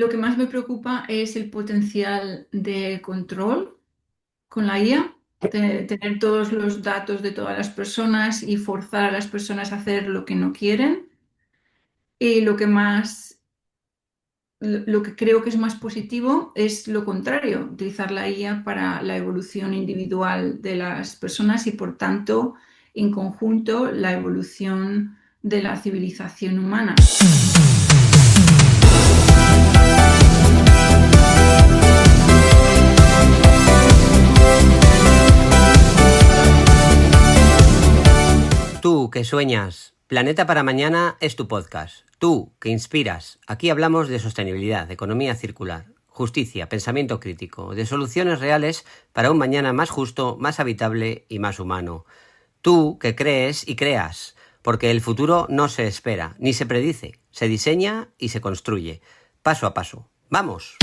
lo que más me preocupa es el potencial de control con la IA, tener todos los datos de todas las personas y forzar a las personas a hacer lo que no quieren. Y lo que creo que es más positivo es lo contrario, utilizar la IA para la evolución individual de las personas y, por tanto, en conjunto, la evolución de la civilización humana. Tú que sueñas, Planeta para Mañana es tu podcast. Tú que inspiras. Aquí hablamos de sostenibilidad, de economía circular, justicia, pensamiento crítico, de soluciones reales para un mañana más justo, más habitable y más humano. Tú que crees y creas, porque el futuro no se espera, ni se predice, se diseña y se construye, paso a paso. ¡Vamos!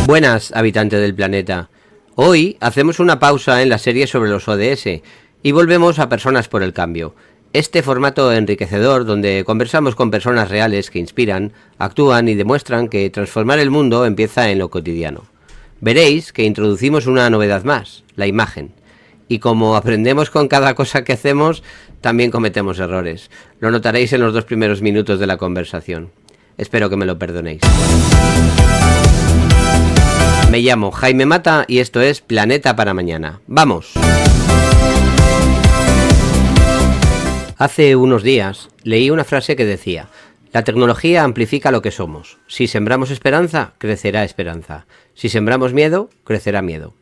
Buenas, habitante del planeta. Hoy hacemos una pausa en la serie sobre los ODS y volvemos a Personas por el Cambio. Este formato enriquecedor donde conversamos con personas reales que inspiran, actúan y demuestran que transformar el mundo empieza en lo cotidiano. Veréis que introducimos una novedad más, la imagen. Y como aprendemos con cada cosa que hacemos, también cometemos errores. Lo notaréis en los 2 primeros minutos de la conversación. Espero que me lo perdonéis. Me llamo Jaime Mata y esto es Planeta para Mañana. ¡Vamos! Hace unos días leí una frase que decía: la tecnología amplifica lo que somos. Si sembramos esperanza, crecerá esperanza. Si sembramos miedo, crecerá miedo.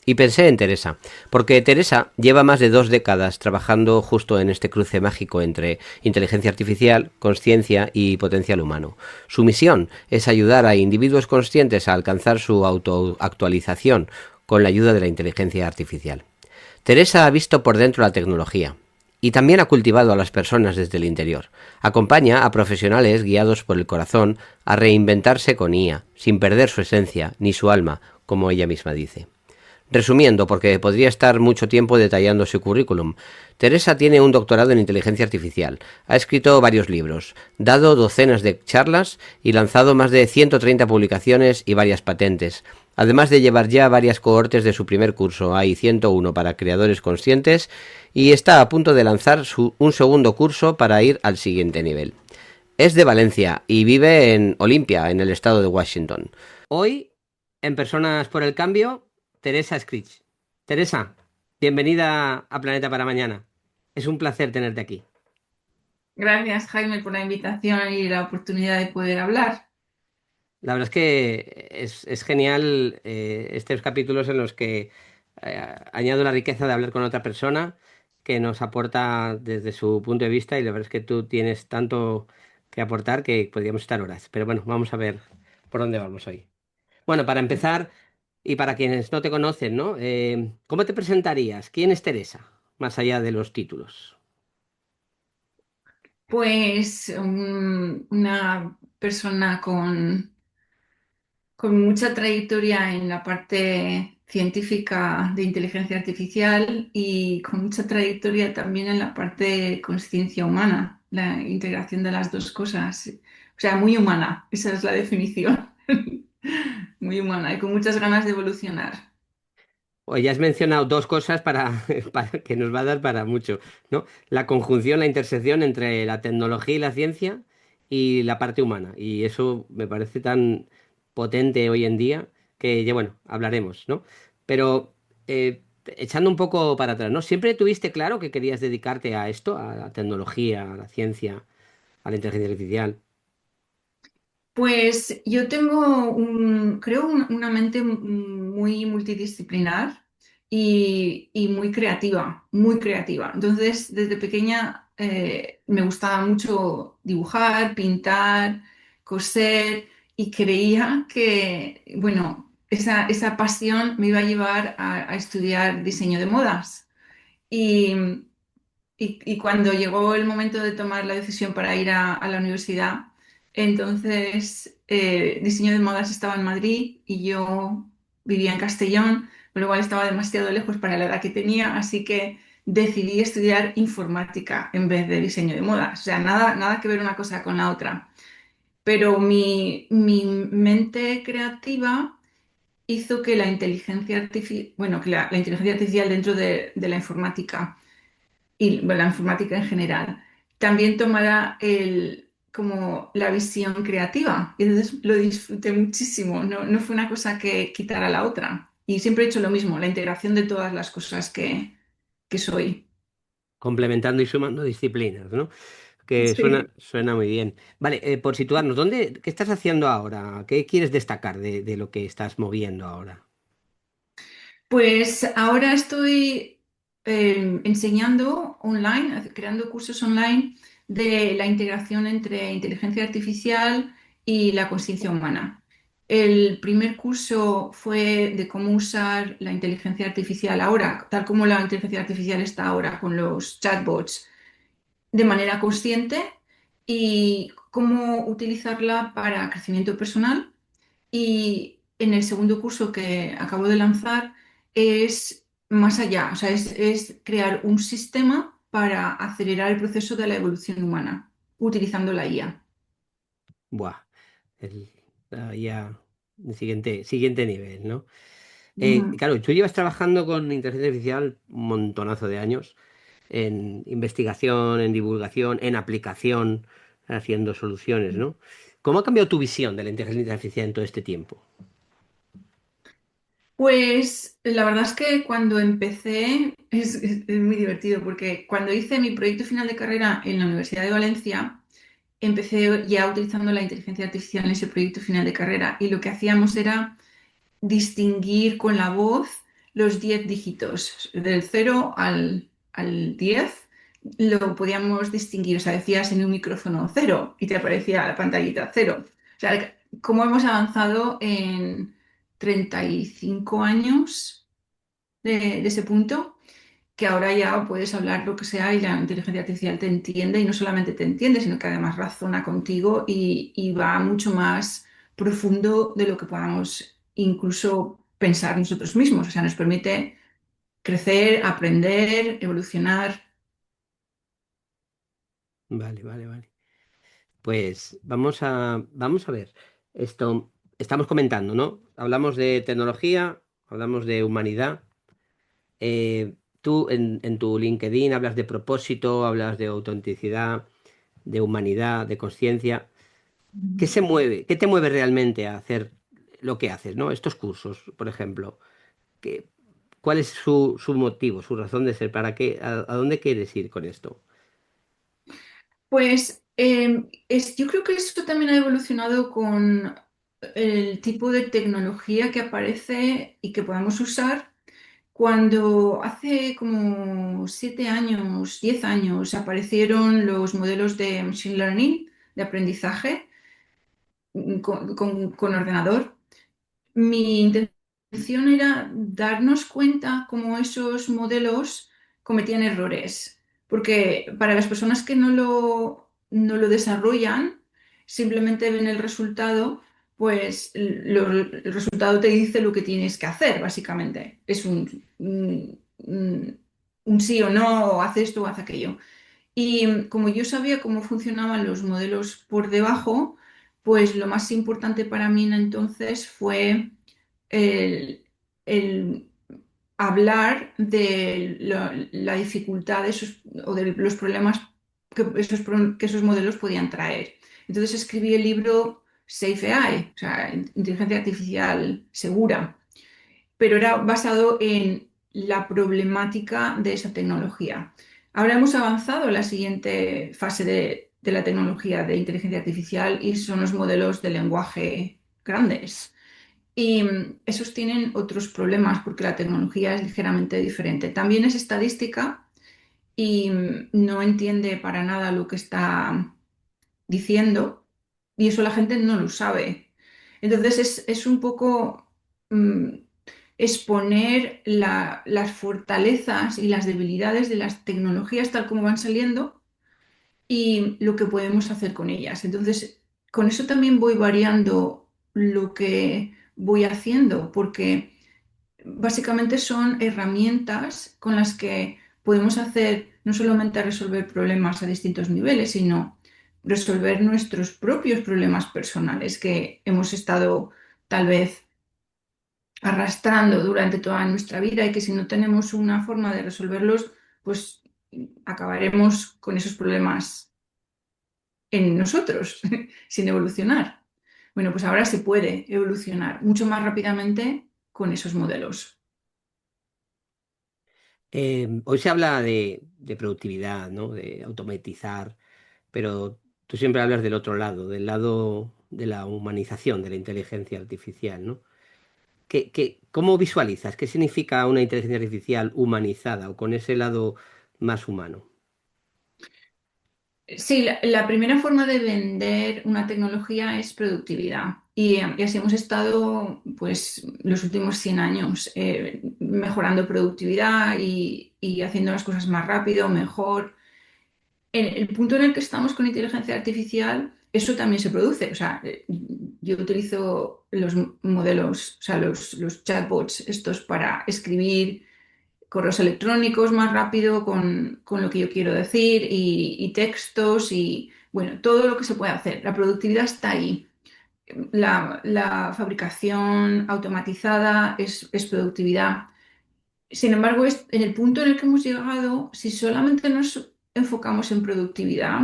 Y pensé en Teresa, porque Teresa lleva más de 2 décadas trabajando justo en este cruce mágico entre inteligencia artificial, consciencia y potencial humano. Su misión es ayudar a individuos conscientes a alcanzar su autoactualización con la ayuda de la inteligencia artificial. Teresa ha visto por dentro la tecnología y también ha cultivado a las personas desde el interior. Acompaña a profesionales guiados por el corazón a reinventarse con IA, sin perder su esencia ni su alma, como ella misma dice. Resumiendo, porque podría estar mucho tiempo detallando su currículum, Teresa tiene un doctorado en inteligencia artificial, ha escrito varios libros, dado docenas de charlas y lanzado más de 130 publicaciones y varias patentes, además de llevar ya varias cohortes de su primer curso, AI 101 para creadores conscientes, y está a punto de lanzar un segundo curso para ir al siguiente nivel. Es de Valencia y vive en Olympia, en el estado de Washington. Hoy, en Personas por el Cambio, Teresa Scritch. Teresa, bienvenida a Planeta para Mañana. Es un placer tenerte aquí. Gracias, Jaime, por la invitación y la oportunidad de poder hablar. La verdad es que es genial estos capítulos en los que añado la riqueza de hablar con otra persona que nos aporta desde su punto de vista, y la verdad es que tú tienes tanto que aportar que podríamos estar horas. Pero bueno, vamos a ver por dónde vamos hoy. Bueno, para empezar, y para quienes no te conocen, ¿no? ¿Cómo te presentarías? ¿Quién es Teresa? Más allá de los títulos. Pues una persona con mucha trayectoria en la parte científica de inteligencia artificial y con mucha trayectoria también en la parte de conciencia humana, la integración de las dos cosas. O sea, muy humana, esa es la definición. Muy humana y con muchas ganas de evolucionar. Hoy ya has mencionado 2 cosas para que nos va a dar para mucho, ¿no? La conjunción, la intersección entre la tecnología y la ciencia y la parte humana. Y eso me parece tan potente hoy en día que ya, bueno, hablaremos, ¿no? Pero echando un poco para atrás, ¿no? ¿Siempre tuviste claro que querías dedicarte a esto, a la tecnología, a la ciencia, a la inteligencia artificial? Pues yo tengo creo una mente muy multidisciplinar y muy creativa, muy creativa. Entonces, desde pequeña me gustaba mucho dibujar, pintar, coser y creía que, bueno, esa pasión me iba a llevar a estudiar diseño de modas. Y, y cuando llegó el momento de tomar la decisión para ir a la universidad, entonces diseño de modas estaba en Madrid y yo vivía en Castellón, pero igual estaba demasiado lejos para la edad que tenía, así que decidí estudiar informática en vez de diseño de modas. O sea, nada, nada que ver una cosa con la otra. pero mi mente creativa hizo que la inteligencia artificial, bueno, que la inteligencia artificial dentro de la informática y bueno, la informática en general, también tomara como la visión creativa. Y entonces lo disfruté muchísimo, no fue una cosa que quitara la otra. Y siempre he hecho lo mismo, la integración de todas las cosas que soy. Complementando y sumando disciplinas, ¿no? Que Sí. suena muy bien. Vale, por situarnos, ¿qué estás haciendo ahora? ¿Qué quieres destacar de lo que estás moviendo ahora? Pues ahora estoy enseñando online, creando cursos online de la integración entre inteligencia artificial y la conciencia humana. El primer curso fue de cómo usar la inteligencia artificial ahora, tal como la inteligencia artificial está ahora con los chatbots, de manera consciente y cómo utilizarla para crecimiento personal. Y en el segundo curso que acabo de lanzar es más allá, o sea, es crear un sistema para acelerar el proceso de la evolución humana utilizando la IA. Buah, el, ya el siguiente nivel, ¿no? Ujú. Claro, tú llevas trabajando con inteligencia artificial un montonazo de años en investigación, en divulgación, en aplicación, haciendo soluciones, ¿no? ¿Cómo ha cambiado tu visión de la inteligencia artificial en todo este tiempo? Pues la verdad es que cuando empecé es muy divertido porque cuando hice mi proyecto final de carrera en la Universidad de Valencia, empecé ya utilizando la inteligencia artificial en ese proyecto final de carrera y lo que hacíamos era distinguir con la voz los 10 dígitos, del 0 al 10, lo podíamos distinguir, o sea, decías en un micrófono cero y te aparecía la pantallita cero. O sea, cómo hemos avanzado en 35 años de ese punto, que ahora ya puedes hablar lo que sea y la inteligencia artificial te entiende y no solamente te entiende, sino que además razona contigo y va mucho más profundo de lo que podamos incluso pensar nosotros mismos. O sea, nos permite crecer, aprender, evolucionar. Vale, vale, vale. Pues vamos a ver. Esto estamos comentando, ¿no? Hablamos de tecnología, hablamos de humanidad. Tú en tu LinkedIn hablas de propósito, hablas de autenticidad, de humanidad, de conciencia. ¿Qué se mueve? ¿Qué te mueve realmente a hacer lo que haces, ¿no? Estos cursos, por ejemplo. ¿Qué- ¿Cuál es su motivo, su razón de ser? ¿Para qué? A dónde quieres ir con esto? Pues yo creo que esto también ha evolucionado con el tipo de tecnología que aparece y que podemos usar. Cuando hace como 7 años, 10 años, aparecieron los modelos de Machine Learning, de aprendizaje con ordenador, mi intención era darnos cuenta cómo esos modelos cometían errores, porque para las personas que no lo desarrollan, simplemente ven el resultado, pues el resultado te dice lo que tienes que hacer, básicamente. Es un sí o no, o haz esto o haz aquello. Y como yo sabía cómo funcionaban los modelos por debajo, pues lo más importante para mí entonces fue el, el hablar de la dificultad de o de los problemas que esos modelos podían traer. Entonces escribí el libro Safe AI, o sea, inteligencia artificial segura, pero era basado en la problemática de esa tecnología. Ahora hemos avanzado a la siguiente fase de la tecnología de inteligencia artificial y son los modelos de lenguaje grandes. Y esos tienen otros problemas porque la tecnología es ligeramente diferente. También es estadística y no entiende para nada lo que está diciendo y eso la gente no lo sabe. Entonces es un poco mm, exponer las fortalezas y las debilidades de las tecnologías tal como van saliendo y lo que podemos hacer con ellas. Entonces, con eso también voy variando lo que voy haciendo, porque básicamente son herramientas con las que podemos hacer no solamente resolver problemas a distintos niveles, sino resolver nuestros propios problemas personales que hemos estado tal vez arrastrando durante toda nuestra vida y que si no tenemos una forma de resolverlos, pues acabaremos con esos problemas en nosotros, sin evolucionar. Bueno, pues ahora se puede evolucionar mucho más rápidamente con esos modelos. Hoy se habla de productividad, ¿no? De automatizar, pero tú siempre hablas del otro lado, del lado de la humanización de la inteligencia artificial, ¿no? ¿Cómo visualizas? ¿Qué significa una inteligencia artificial humanizada o con ese lado más humano? Sí, la primera forma de vender una tecnología es productividad. Y así hemos estado, pues, los últimos 100 años mejorando productividad y haciendo las cosas más rápido, mejor. En el punto en el que estamos con inteligencia artificial, eso también se produce. O sea, yo utilizo los modelos, o sea, los chatbots estos para escribir correos electrónicos más rápido con lo que yo quiero decir y textos y, bueno, todo lo que se puede hacer. La productividad está ahí. La fabricación automatizada es productividad. Sin embargo, en el punto en el que hemos llegado, si solamente nos enfocamos en productividad,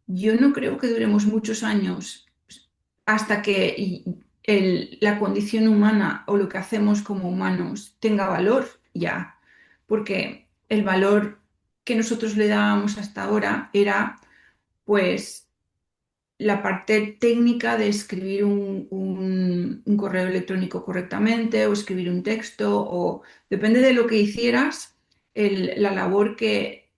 yo no creo que duremos muchos años hasta que la condición humana o lo que hacemos como humanos tenga valor ya, porque el valor que nosotros le dábamos hasta ahora era pues la parte técnica de escribir un correo electrónico correctamente o escribir un texto o depende de lo que hicieras, la labor que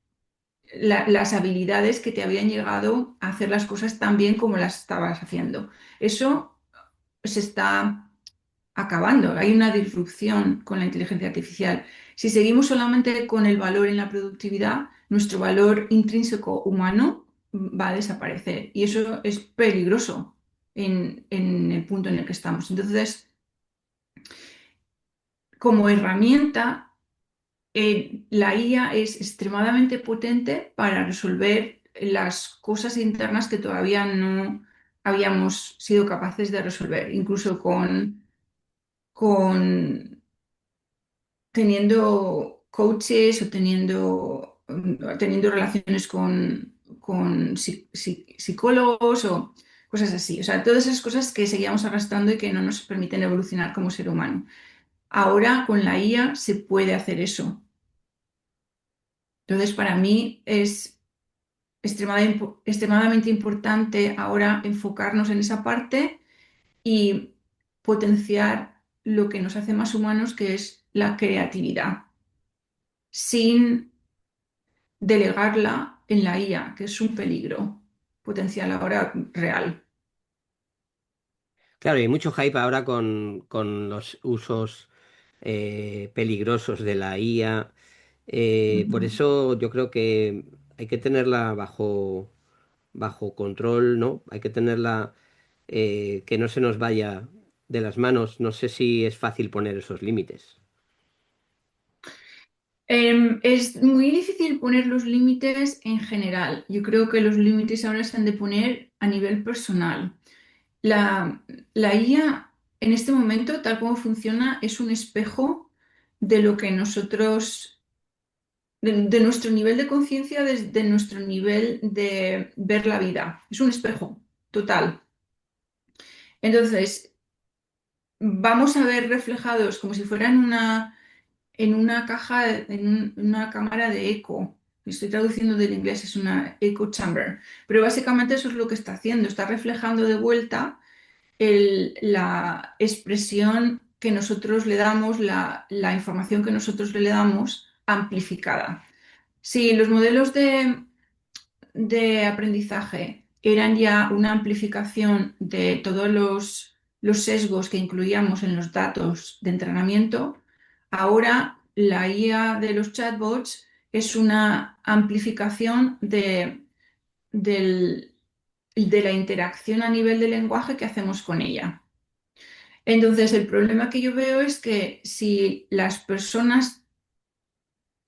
las habilidades que te habían llegado a hacer las cosas tan bien como las estabas haciendo. Eso se está acabando. Hay una disrupción con la inteligencia artificial. Si seguimos solamente con el valor en la productividad, nuestro valor intrínseco humano va a desaparecer. Y eso es peligroso en el punto en el que estamos. Entonces, como herramienta, la IA es extremadamente potente para resolver las cosas internas que todavía no habíamos sido capaces de resolver, incluso con teniendo coaches o teniendo relaciones con psicólogos o cosas así. O sea, todas esas cosas que seguíamos arrastrando y que no nos permiten evolucionar como ser humano. Ahora con la IA se puede hacer eso. Entonces, para mí es extremadamente importante ahora enfocarnos en esa parte y potenciar lo que nos hace más humanos, que es la creatividad, sin delegarla en la IA, que es un peligro potencial ahora real. Claro, y hay mucho hype ahora con los usos peligrosos de la IA. Por Ujú. eso yo creo que hay que tenerla bajo control, ¿no? Hay que tenerla que no se nos vaya de las manos. No sé si es fácil poner esos límites. Es muy difícil poner los límites en general. Yo creo que los límites ahora se han de poner a nivel personal. La, la IA en este momento, tal como funciona, es un espejo de lo que nosotros, de nuestro nivel de conciencia, de nuestro nivel de ver la vida. Es un espejo total. Entonces, vamos a ver reflejados como si fuera en una caja, una cámara de eco. Estoy traduciendo del inglés, es una echo chamber. Pero básicamente eso es lo que está haciendo, está reflejando de vuelta la expresión que nosotros le damos, la información que nosotros le damos amplificada. Si los modelos de aprendizaje eran ya una amplificación de todos los sesgos que incluíamos en los datos de entrenamiento, ahora la IA de los chatbots es una amplificación de la interacción a nivel de lenguaje que hacemos con ella. Entonces, el problema que yo veo es que si las personas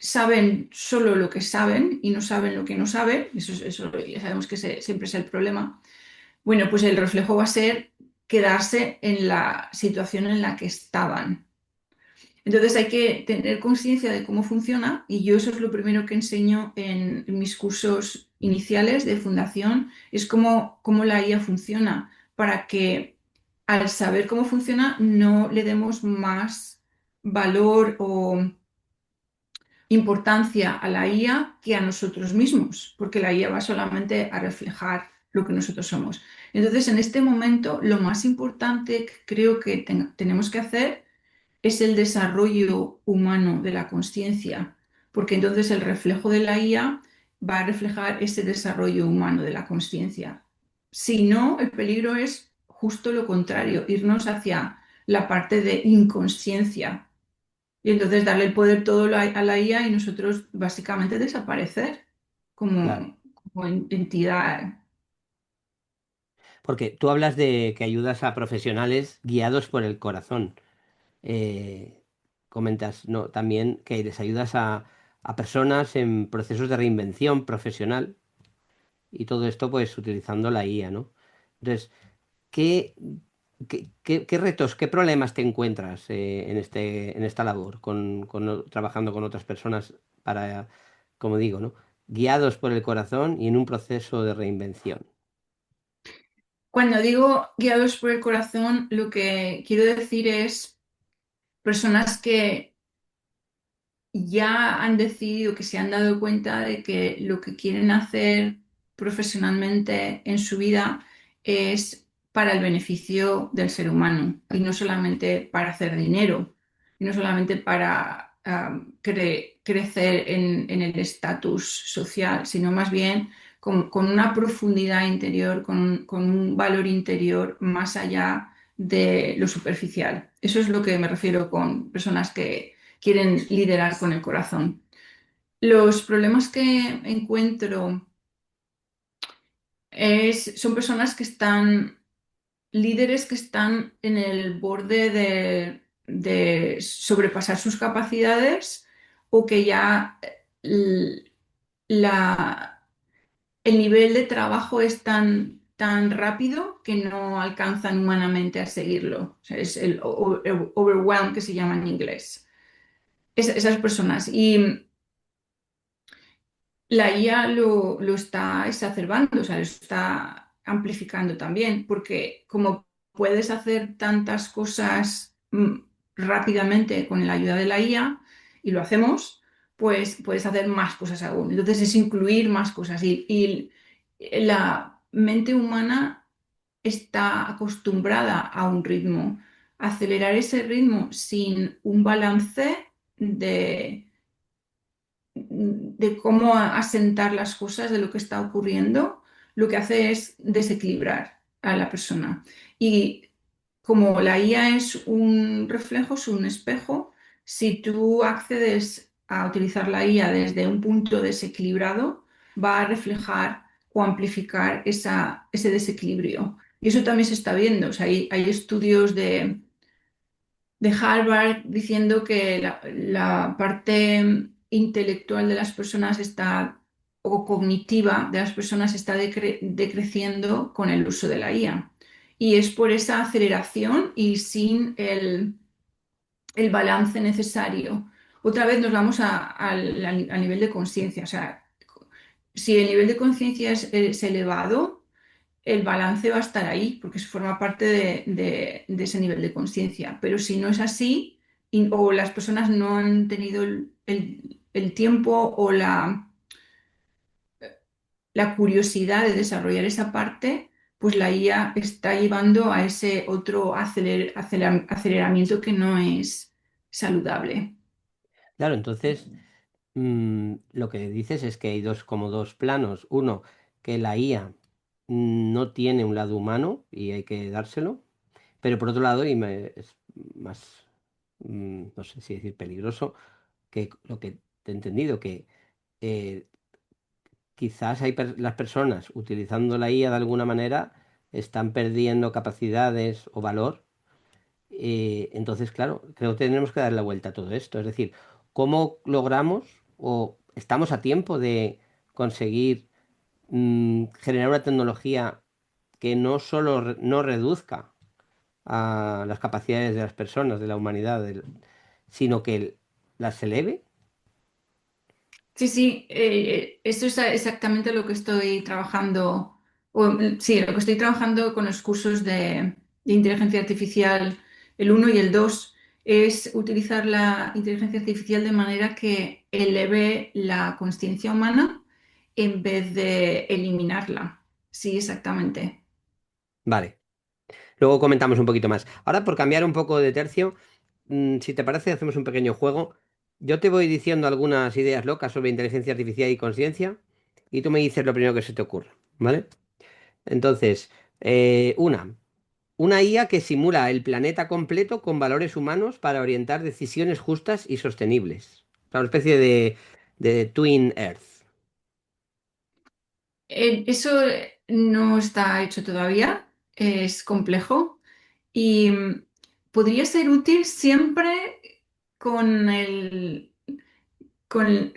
saben solo lo que saben y no saben lo que no saben, eso ya sabemos que siempre es el problema. Bueno, pues el reflejo va a ser quedarse en la situación en la que estaban. Entonces hay que tener conciencia de cómo funciona y yo eso es lo primero que enseño en mis cursos iniciales de fundación, es cómo la IA funciona, para que al saber cómo funciona no le demos más valor o importancia a la IA que a nosotros mismos, porque la IA va solamente a reflejar lo que nosotros somos. Entonces, en este momento, lo más importante que creo que tenemos que hacer es el desarrollo humano de la conciencia, porque entonces el reflejo de la IA va a reflejar ese desarrollo humano de la conciencia. Si no, el peligro es justo lo contrario, irnos hacia la parte de inconsciencia y entonces darle el poder todo a la IA y nosotros básicamente desaparecer Claro. como entidad. Porque tú hablas de que ayudas a profesionales guiados por el corazón. Eh, Comentas, ¿no? También que les ayudas a personas en procesos de reinvención profesional y todo esto pues utilizando la IA, ¿no? Entonces, ¿qué, qué retos, qué problemas te encuentras en esta labor, trabajando con otras personas para, como digo, ¿no? Guiados por el corazón y en un proceso de reinvención? Cuando digo guiados por el corazón, lo que quiero decir es personas que ya han decidido, que se han dado cuenta de que lo que quieren hacer profesionalmente en su vida es para el beneficio del ser humano y no solamente para hacer dinero, y no solamente para crecer en el estatus social, sino más bien con una profundidad interior, con un valor interior más allá de lo superficial. Eso es lo que me refiero con personas que quieren liderar con el corazón. Los problemas que encuentro son personas que están, líderes que están en el borde de sobrepasar sus capacidades o que ya la, el nivel de trabajo es tan rápido que no alcanzan humanamente a seguirlo. O sea, es el overwhelm que se llama en inglés. Esas personas. Y la IA lo está exacerbando, o sea, lo está amplificando también, porque como puedes hacer tantas cosas rápidamente con la ayuda de la IA, y lo hacemos, pues puedes hacer más cosas aún. Entonces es incluir más cosas. Y la mente humana está acostumbrada a un ritmo. Acelerar ese ritmo sin un balance de cómo asentar las cosas, de lo que está ocurriendo, lo que hace es desequilibrar a la persona. Y como la IA es un reflejo, es un espejo, si tú accedes a utilizar la IA desde un punto desequilibrado, va a reflejar o amplificar ese desequilibrio. Y eso también se está viendo. O sea, hay estudios de Harvard diciendo que la parte intelectual de las personas está, o cognitiva de las personas está decreciendo con el uso de la IA. Y es por esa aceleración y sin el balance necesario. Otra vez nos vamos al nivel de conciencia. O sea, si el nivel de conciencia es elevado, el balance va a estar ahí, porque eso forma parte de ese nivel de conciencia. Pero si no es así, o las personas no han tenido el tiempo o la curiosidad de desarrollar esa parte, pues la IA está llevando a ese otro aceleramiento que no es saludable. Claro, entonces lo que dices es que hay como dos planos. Uno, que la IA no tiene un lado humano y hay que dárselo, pero por otro lado, es más, no sé si decir peligroso, que lo que te he entendido, que eh, quizás las personas utilizando la IA de alguna manera están perdiendo capacidades o valor. Entonces, claro, creo que tenemos que dar la vuelta a todo esto. Es decir, ¿cómo logramos o estamos a tiempo de conseguir generar una tecnología que no solo no reduzca a las capacidades de las personas, de la humanidad, sino que las eleve? Sí, sí, eso es exactamente lo que estoy trabajando, sí, lo que estoy trabajando con los cursos de inteligencia artificial, el uno y el 2 es utilizar la inteligencia artificial de manera que eleve la conciencia humana en vez de eliminarla. Sí, exactamente. Vale. Luego comentamos un poquito más. Ahora, por cambiar un poco de tercio, si te parece, hacemos un pequeño juego. Yo te voy diciendo algunas ideas locas sobre inteligencia artificial y conciencia, y tú me dices lo primero que se te ocurra, ¿vale? Entonces, una IA que simula el planeta completo con valores humanos para orientar decisiones justas y sostenibles. O sea, una especie de Twin Earth. Eso no está hecho todavía, es complejo y podría ser útil siempre con con,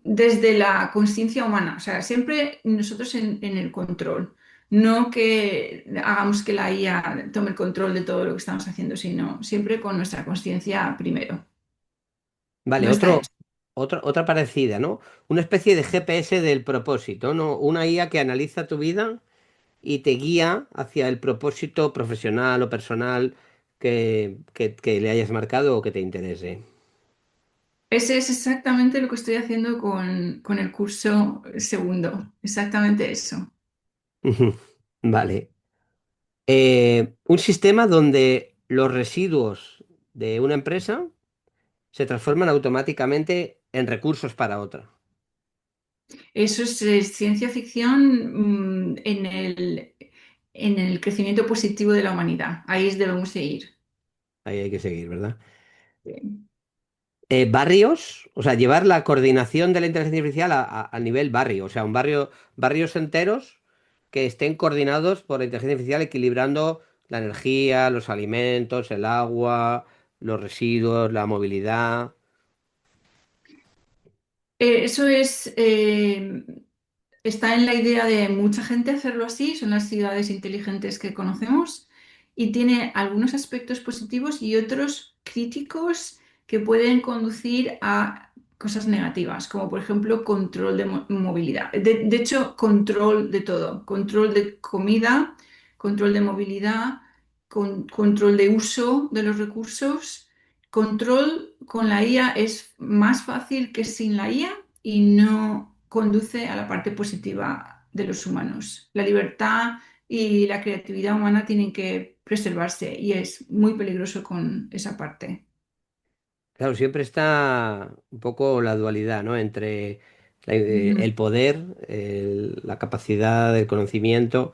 desde la conciencia humana, o sea, siempre nosotros en el control, no que hagamos que la IA tome el control de todo lo que estamos haciendo, sino siempre con nuestra conciencia primero. Vale, No está hecho. otra parecida, ¿no? Una especie de GPS del propósito, ¿no? Una IA que analiza tu vida y te guía hacia el propósito profesional o personal que le hayas marcado o que te interese. Ese es exactamente lo que estoy haciendo con el curso segundo, exactamente eso. Ujú. Vale. Un sistema donde los residuos de una empresa se transforman automáticamente en recursos para otra. Eso es ciencia ficción en el crecimiento positivo de la humanidad. Ahí es debemos de ir. Ahí hay que seguir, ¿verdad? Sí. Barrios, o sea, llevar la coordinación de la inteligencia artificial a nivel barrio, o sea, barrios enteros que estén coordinados por la inteligencia artificial equilibrando la energía, los alimentos, el agua, los residuos, la movilidad. Eso es, está en la idea de mucha gente hacerlo así, son las ciudades inteligentes que conocemos y tiene algunos aspectos positivos y otros críticos que pueden conducir a cosas negativas, como por ejemplo control de movilidad. De hecho, control de todo, control de comida, control de movilidad, control de uso de los recursos. Control con la IA es más fácil que sin la IA y no conduce a la parte positiva de los humanos. La libertad y la creatividad humana tienen que preservarse y es muy peligroso con esa parte. Claro, siempre está un poco la dualidad, ¿no? Entre Ujú. el poder, la capacidad, el conocimiento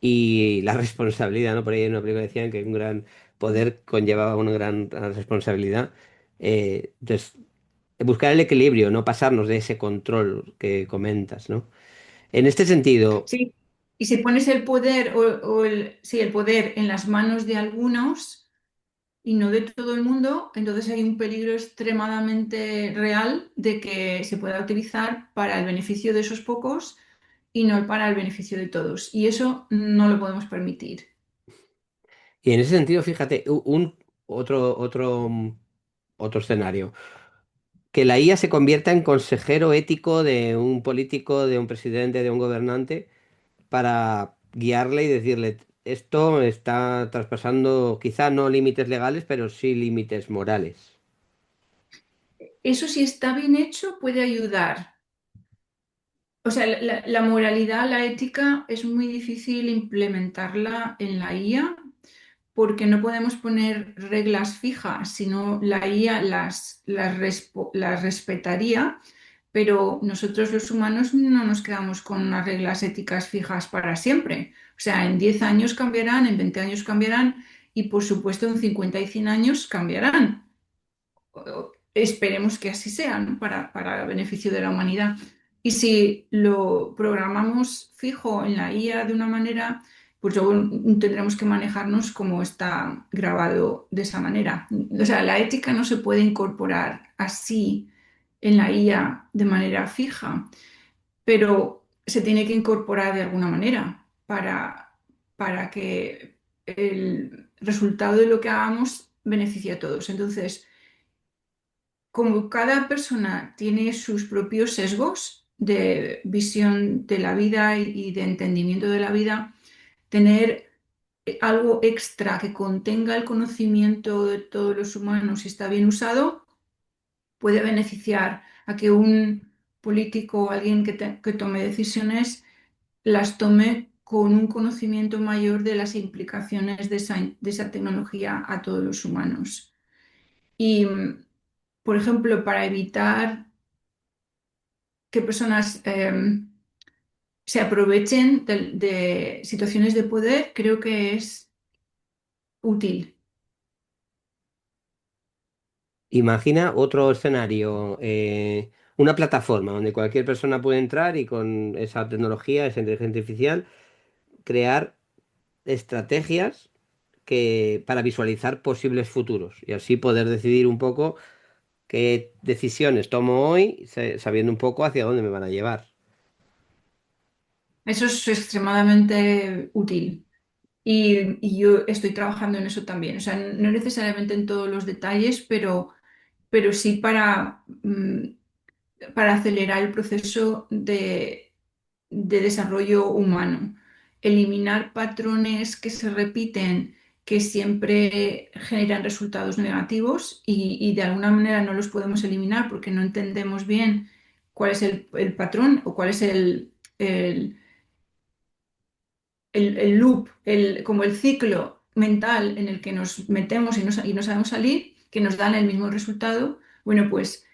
y la responsabilidad, ¿no? Por ahí en una película decían que un gran poder conllevaba una gran responsabilidad. Entonces, buscar el equilibrio, no pasarnos de ese control que comentas, ¿no? En este sentido, Sí, y si pones el poder sí, el poder en las manos de algunos y no de todo el mundo, entonces hay un peligro extremadamente real de que se pueda utilizar para el beneficio de esos pocos y no para el beneficio de todos. Y eso no lo podemos permitir. y en ese sentido, fíjate, otro escenario. Que la IA se convierta en consejero ético de un político, de un presidente, de un gobernante, para guiarle y decirle, esto está traspasando quizá no límites legales, pero sí límites morales. Eso si está bien hecho puede ayudar. O sea, la moralidad, la ética es muy difícil implementarla en la IA porque no podemos poner reglas fijas, sino la IA las respetaría, pero nosotros los humanos no nos quedamos con unas reglas éticas fijas para siempre. O sea, en 10 años cambiarán, en 20 años cambiarán y por supuesto en 50 y 100 años cambiarán. Esperemos que así sea, ¿no? Para beneficio de la humanidad. Y si lo programamos fijo en la IA de una manera, pues luego tendremos que manejarnos como está grabado de esa manera. O sea, la ética no se puede incorporar así, en la IA de manera fija, pero se tiene que incorporar de alguna manera para que el resultado de lo que hagamos beneficie a todos. Entonces, como cada persona tiene sus propios sesgos de visión de la vida y de entendimiento de la vida, tener algo extra que contenga el conocimiento de todos los humanos si está bien usado, puede beneficiar a que un político o alguien que tome decisiones las tome con un conocimiento mayor de las implicaciones de esa tecnología a todos los humanos. Y, por ejemplo, para evitar que personas se aprovechen de situaciones de poder, creo que es útil. Imagina otro escenario, una plataforma donde cualquier persona puede entrar y con esa tecnología, esa inteligencia artificial, crear estrategias para visualizar posibles futuros y así poder decidir un poco qué decisiones tomo hoy, sabiendo un poco hacia dónde me van a llevar. Eso es extremadamente útil. Y yo estoy trabajando en eso también. O sea, no necesariamente en todos los detalles, pero sí para acelerar el proceso de desarrollo humano. Eliminar patrones que se repiten, que siempre generan resultados negativos y de alguna manera no los podemos eliminar porque no entendemos bien cuál es el patrón o cuál es el- el loop, como el ciclo mental en el que nos metemos y no sabemos salir, que nos dan el mismo resultado. Bueno, pues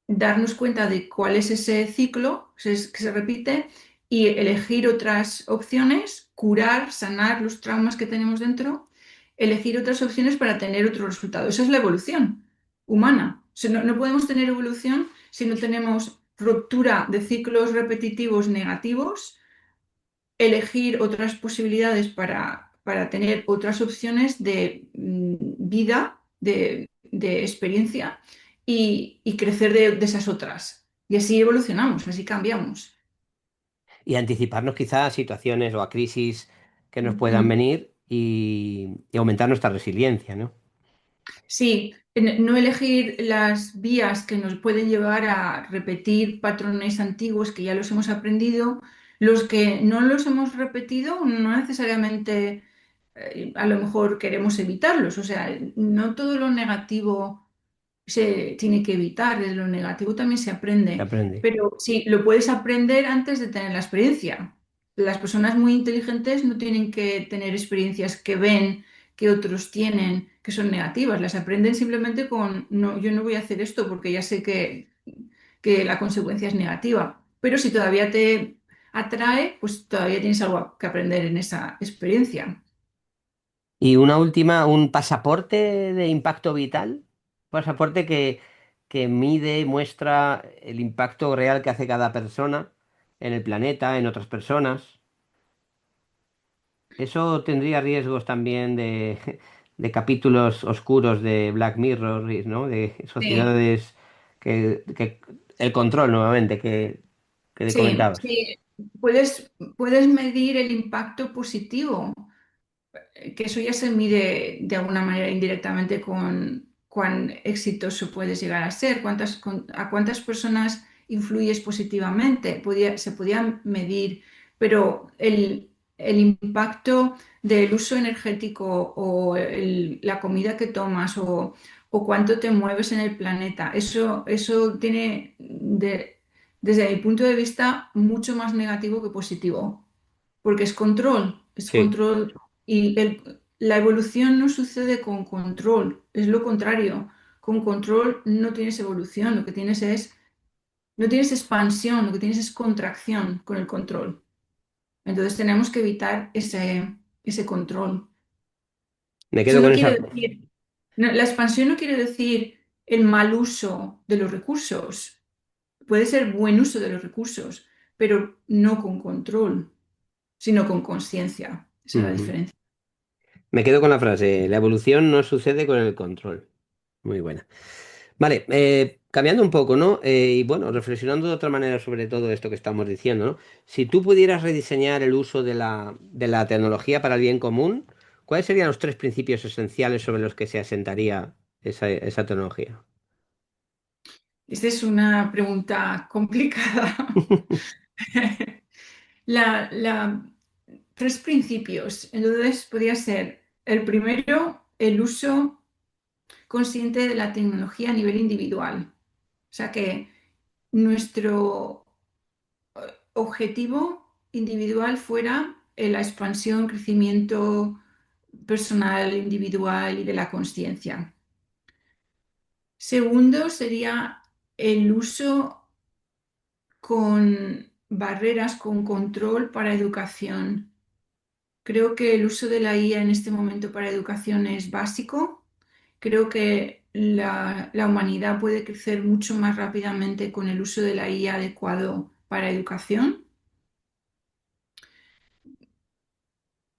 darnos cuenta de cuál es ese ciclo que se repite y elegir otras opciones, curar, sanar los traumas que tenemos dentro, elegir otras opciones para tener otro resultado. Esa es la evolución humana. O sea, no podemos tener evolución si no tenemos ruptura de ciclos repetitivos negativos, elegir otras posibilidades para tener otras opciones de vida, de experiencia y crecer de esas otras. Y así evolucionamos, así cambiamos. Y anticiparnos quizás a situaciones o a crisis que nos puedan Ujú. venir y aumentar nuestra resiliencia, ¿no? Sí, no elegir las vías que nos pueden llevar a repetir patrones antiguos que ya los hemos aprendido. Los que no los hemos repetido, no necesariamente a lo mejor queremos evitarlos. O sea, no todo lo negativo se tiene que evitar, de lo negativo también se Se aprende, aprende. pero sí, lo puedes aprender antes de tener la experiencia. Las personas muy inteligentes no tienen que tener experiencias que ven que otros tienen que son negativas, las aprenden simplemente con, no, yo no voy a hacer esto porque ya sé que la consecuencia es negativa, pero si todavía te atrae, pues todavía tienes algo que aprender en esa experiencia. Y una última, un pasaporte de impacto vital, pasaporte que mide, muestra el impacto real que hace cada persona en el planeta, en otras personas. Eso tendría riesgos también de capítulos oscuros de Black Mirror, ¿no? De Sí. sociedades el control nuevamente que Sí, comentabas. sí, puedes medir el impacto positivo, que eso ya se mide de alguna manera indirectamente con cuán exitoso puedes llegar a ser, a cuántas personas influyes positivamente, se podía medir, pero el impacto del uso energético o la comida que tomas o cuánto te mueves en el planeta, eso tiene, desde mi punto de vista, mucho más negativo que positivo, porque es Sí. control y la evolución no sucede con control, es lo contrario. Con control no tienes evolución, lo que tienes no tienes expansión, lo que tienes es contracción con el control. Entonces tenemos que evitar ese control. Me Eso quedo no con quiere esa. decir, la expansión no quiere decir el mal uso de los recursos. Puede ser buen uso de los recursos, pero no con control, sino con conciencia. Esa es la Ujú. diferencia. Me quedo con la frase, la evolución no sucede con el control. Muy buena. Vale, cambiando un poco, ¿no? Y bueno, reflexionando de otra manera sobre todo esto que estamos diciendo, ¿no? Si tú pudieras rediseñar el uso de la tecnología para el bien común, ¿cuáles serían los tres principios esenciales sobre los que se asentaría esa tecnología? Esta es una pregunta complicada. La, tres principios. Entonces, podría ser el primero, el uso consciente de la tecnología a nivel individual. O sea que nuestro objetivo individual fuera la expansión, crecimiento personal, individual y de la conciencia. Segundo sería el uso con barreras, con control para educación. Creo que el uso de la IA en este momento para educación es básico. Creo que la humanidad puede crecer mucho más rápidamente con el uso de la IA adecuado para educación,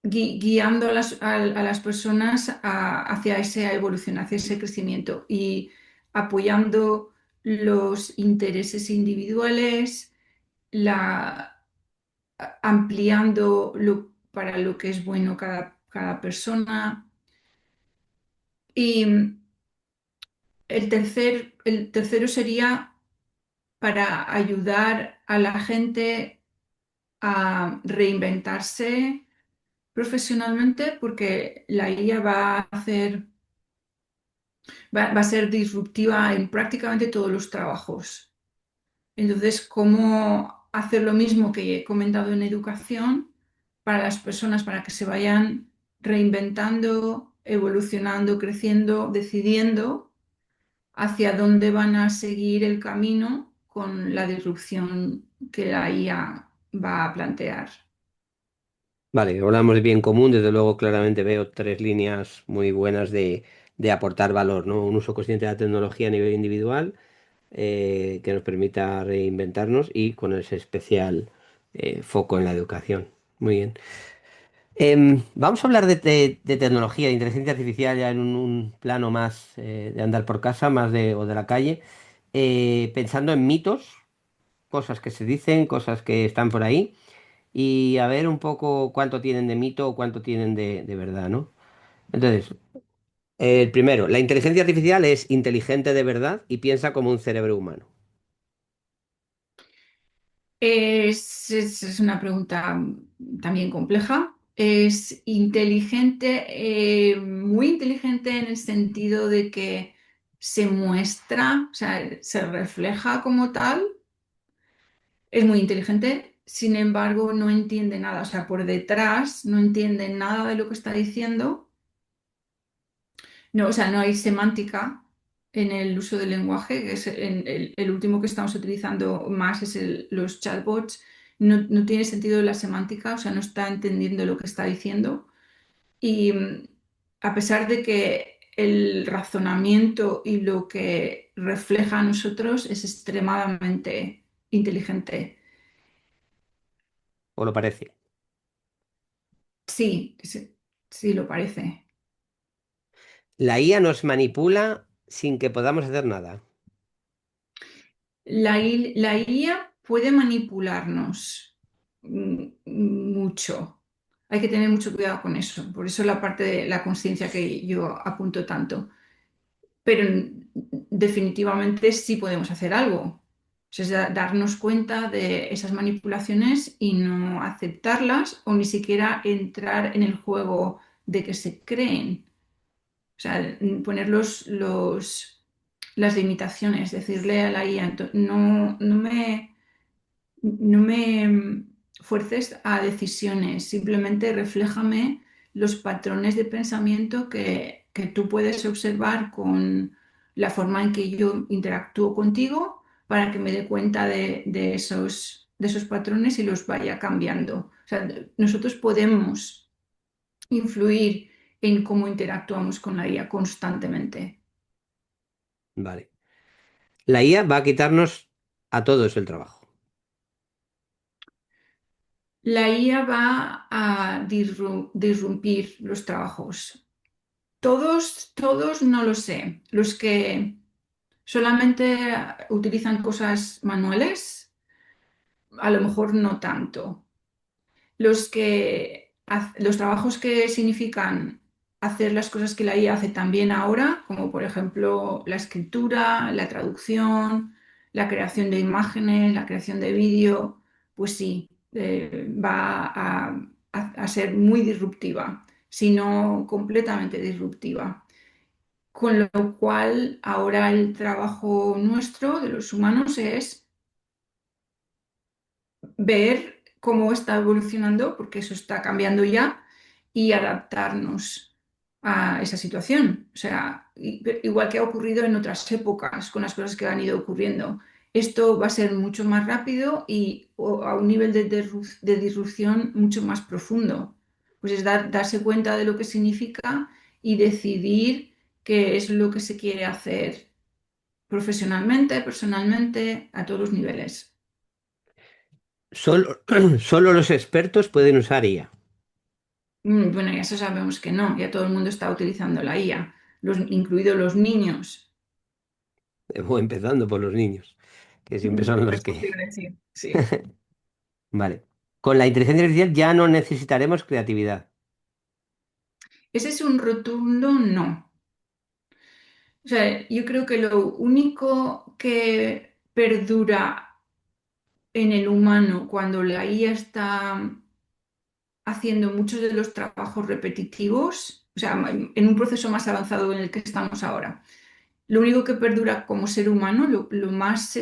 guiando a las personas hacia esa evolución, hacia ese crecimiento y apoyando los intereses individuales, la, ampliando para lo que es bueno cada persona. Y el tercero sería para ayudar a la gente a reinventarse profesionalmente, porque la IA va a ser disruptiva en prácticamente todos los trabajos. Entonces, ¿cómo hacer lo mismo que he comentado en educación para las personas, para que se vayan reinventando, evolucionando, creciendo, decidiendo hacia dónde van a seguir el camino con la disrupción que la IA va a plantear? Vale, hablamos de bien común, desde luego claramente veo tres líneas muy buenas de aportar valor, ¿no? Un uso consciente de la tecnología a nivel individual, que nos permita reinventarnos y con ese especial foco en la educación. Muy bien. Vamos a hablar de tecnología, de inteligencia artificial ya en un plano más de andar por casa, más o de la calle, pensando en mitos, cosas que se dicen, cosas que están por ahí, y a ver un poco cuánto tienen de mito o cuánto tienen de verdad, ¿no? Entonces, el primero, la inteligencia artificial es inteligente de verdad y piensa como un cerebro humano. Es una pregunta también compleja. Es inteligente, muy inteligente en el sentido de que se muestra, o sea, se refleja como tal. Es muy inteligente, sin embargo, no entiende nada. O sea, por detrás no entiende nada de lo que está diciendo. No, o sea, no hay semántica en el uso del lenguaje, que es el último que estamos utilizando más es los chatbots. No tiene sentido la semántica, o sea, no está entendiendo lo que está diciendo. Y a pesar de que el razonamiento y lo que refleja a nosotros es extremadamente inteligente. ¿O lo parece? Sí, sí, sí lo parece. La IA nos manipula sin que podamos hacer nada. La IA puede manipularnos mucho. Hay que tener mucho cuidado con eso. Por eso la parte de la conciencia que yo apunto tanto. Pero definitivamente sí podemos hacer algo. O sea, es darnos cuenta de esas manipulaciones y no aceptarlas o ni siquiera entrar en el juego de que se creen. O sea, poner las limitaciones, decirle a la IA, no me fuerces a decisiones, simplemente refléjame los patrones de pensamiento que tú puedes observar con la forma en que yo interactúo contigo para que me dé cuenta de esos patrones y los vaya cambiando. O sea, nosotros podemos influir en cómo interactuamos con la IA constantemente. Vale. La IA va a quitarnos a todos el trabajo. La IA va a disrumpir los trabajos. Todos no lo sé. ¿Solamente utilizan cosas manuales? A lo mejor no tanto. Los trabajos que significan hacer las cosas que la IA hace también ahora, como por ejemplo la escritura, la traducción, la creación de imágenes, la creación de vídeo, pues sí, va a ser muy disruptiva, si no completamente disruptiva. Con lo cual, ahora el trabajo nuestro, de los humanos, es ver cómo está evolucionando, porque eso está cambiando ya, y adaptarnos a esa situación. O sea, igual que ha ocurrido en otras épocas con las cosas que han ido ocurriendo. Esto va a ser mucho más rápido y a un nivel de disrupción mucho más profundo. Pues es darse cuenta de lo que significa y decidir qué es lo que se quiere hacer profesionalmente, personalmente, a todos los niveles. Solo, solo los expertos pueden usar IA, Bueno, ya eso sabemos que no, ya todo el mundo está utilizando la IA, incluidos los niños. o empezando por los niños, que siempre son los Es que... posible, sí. Sí. Vale. Con la inteligencia artificial ya no necesitaremos creatividad. Ese es un rotundo no. O sea, yo creo que lo único que perdura en el humano cuando la IA está haciendo muchos de los trabajos repetitivos, o sea, en un proceso más avanzado en el que estamos ahora. Lo único que perdura como ser humano, lo más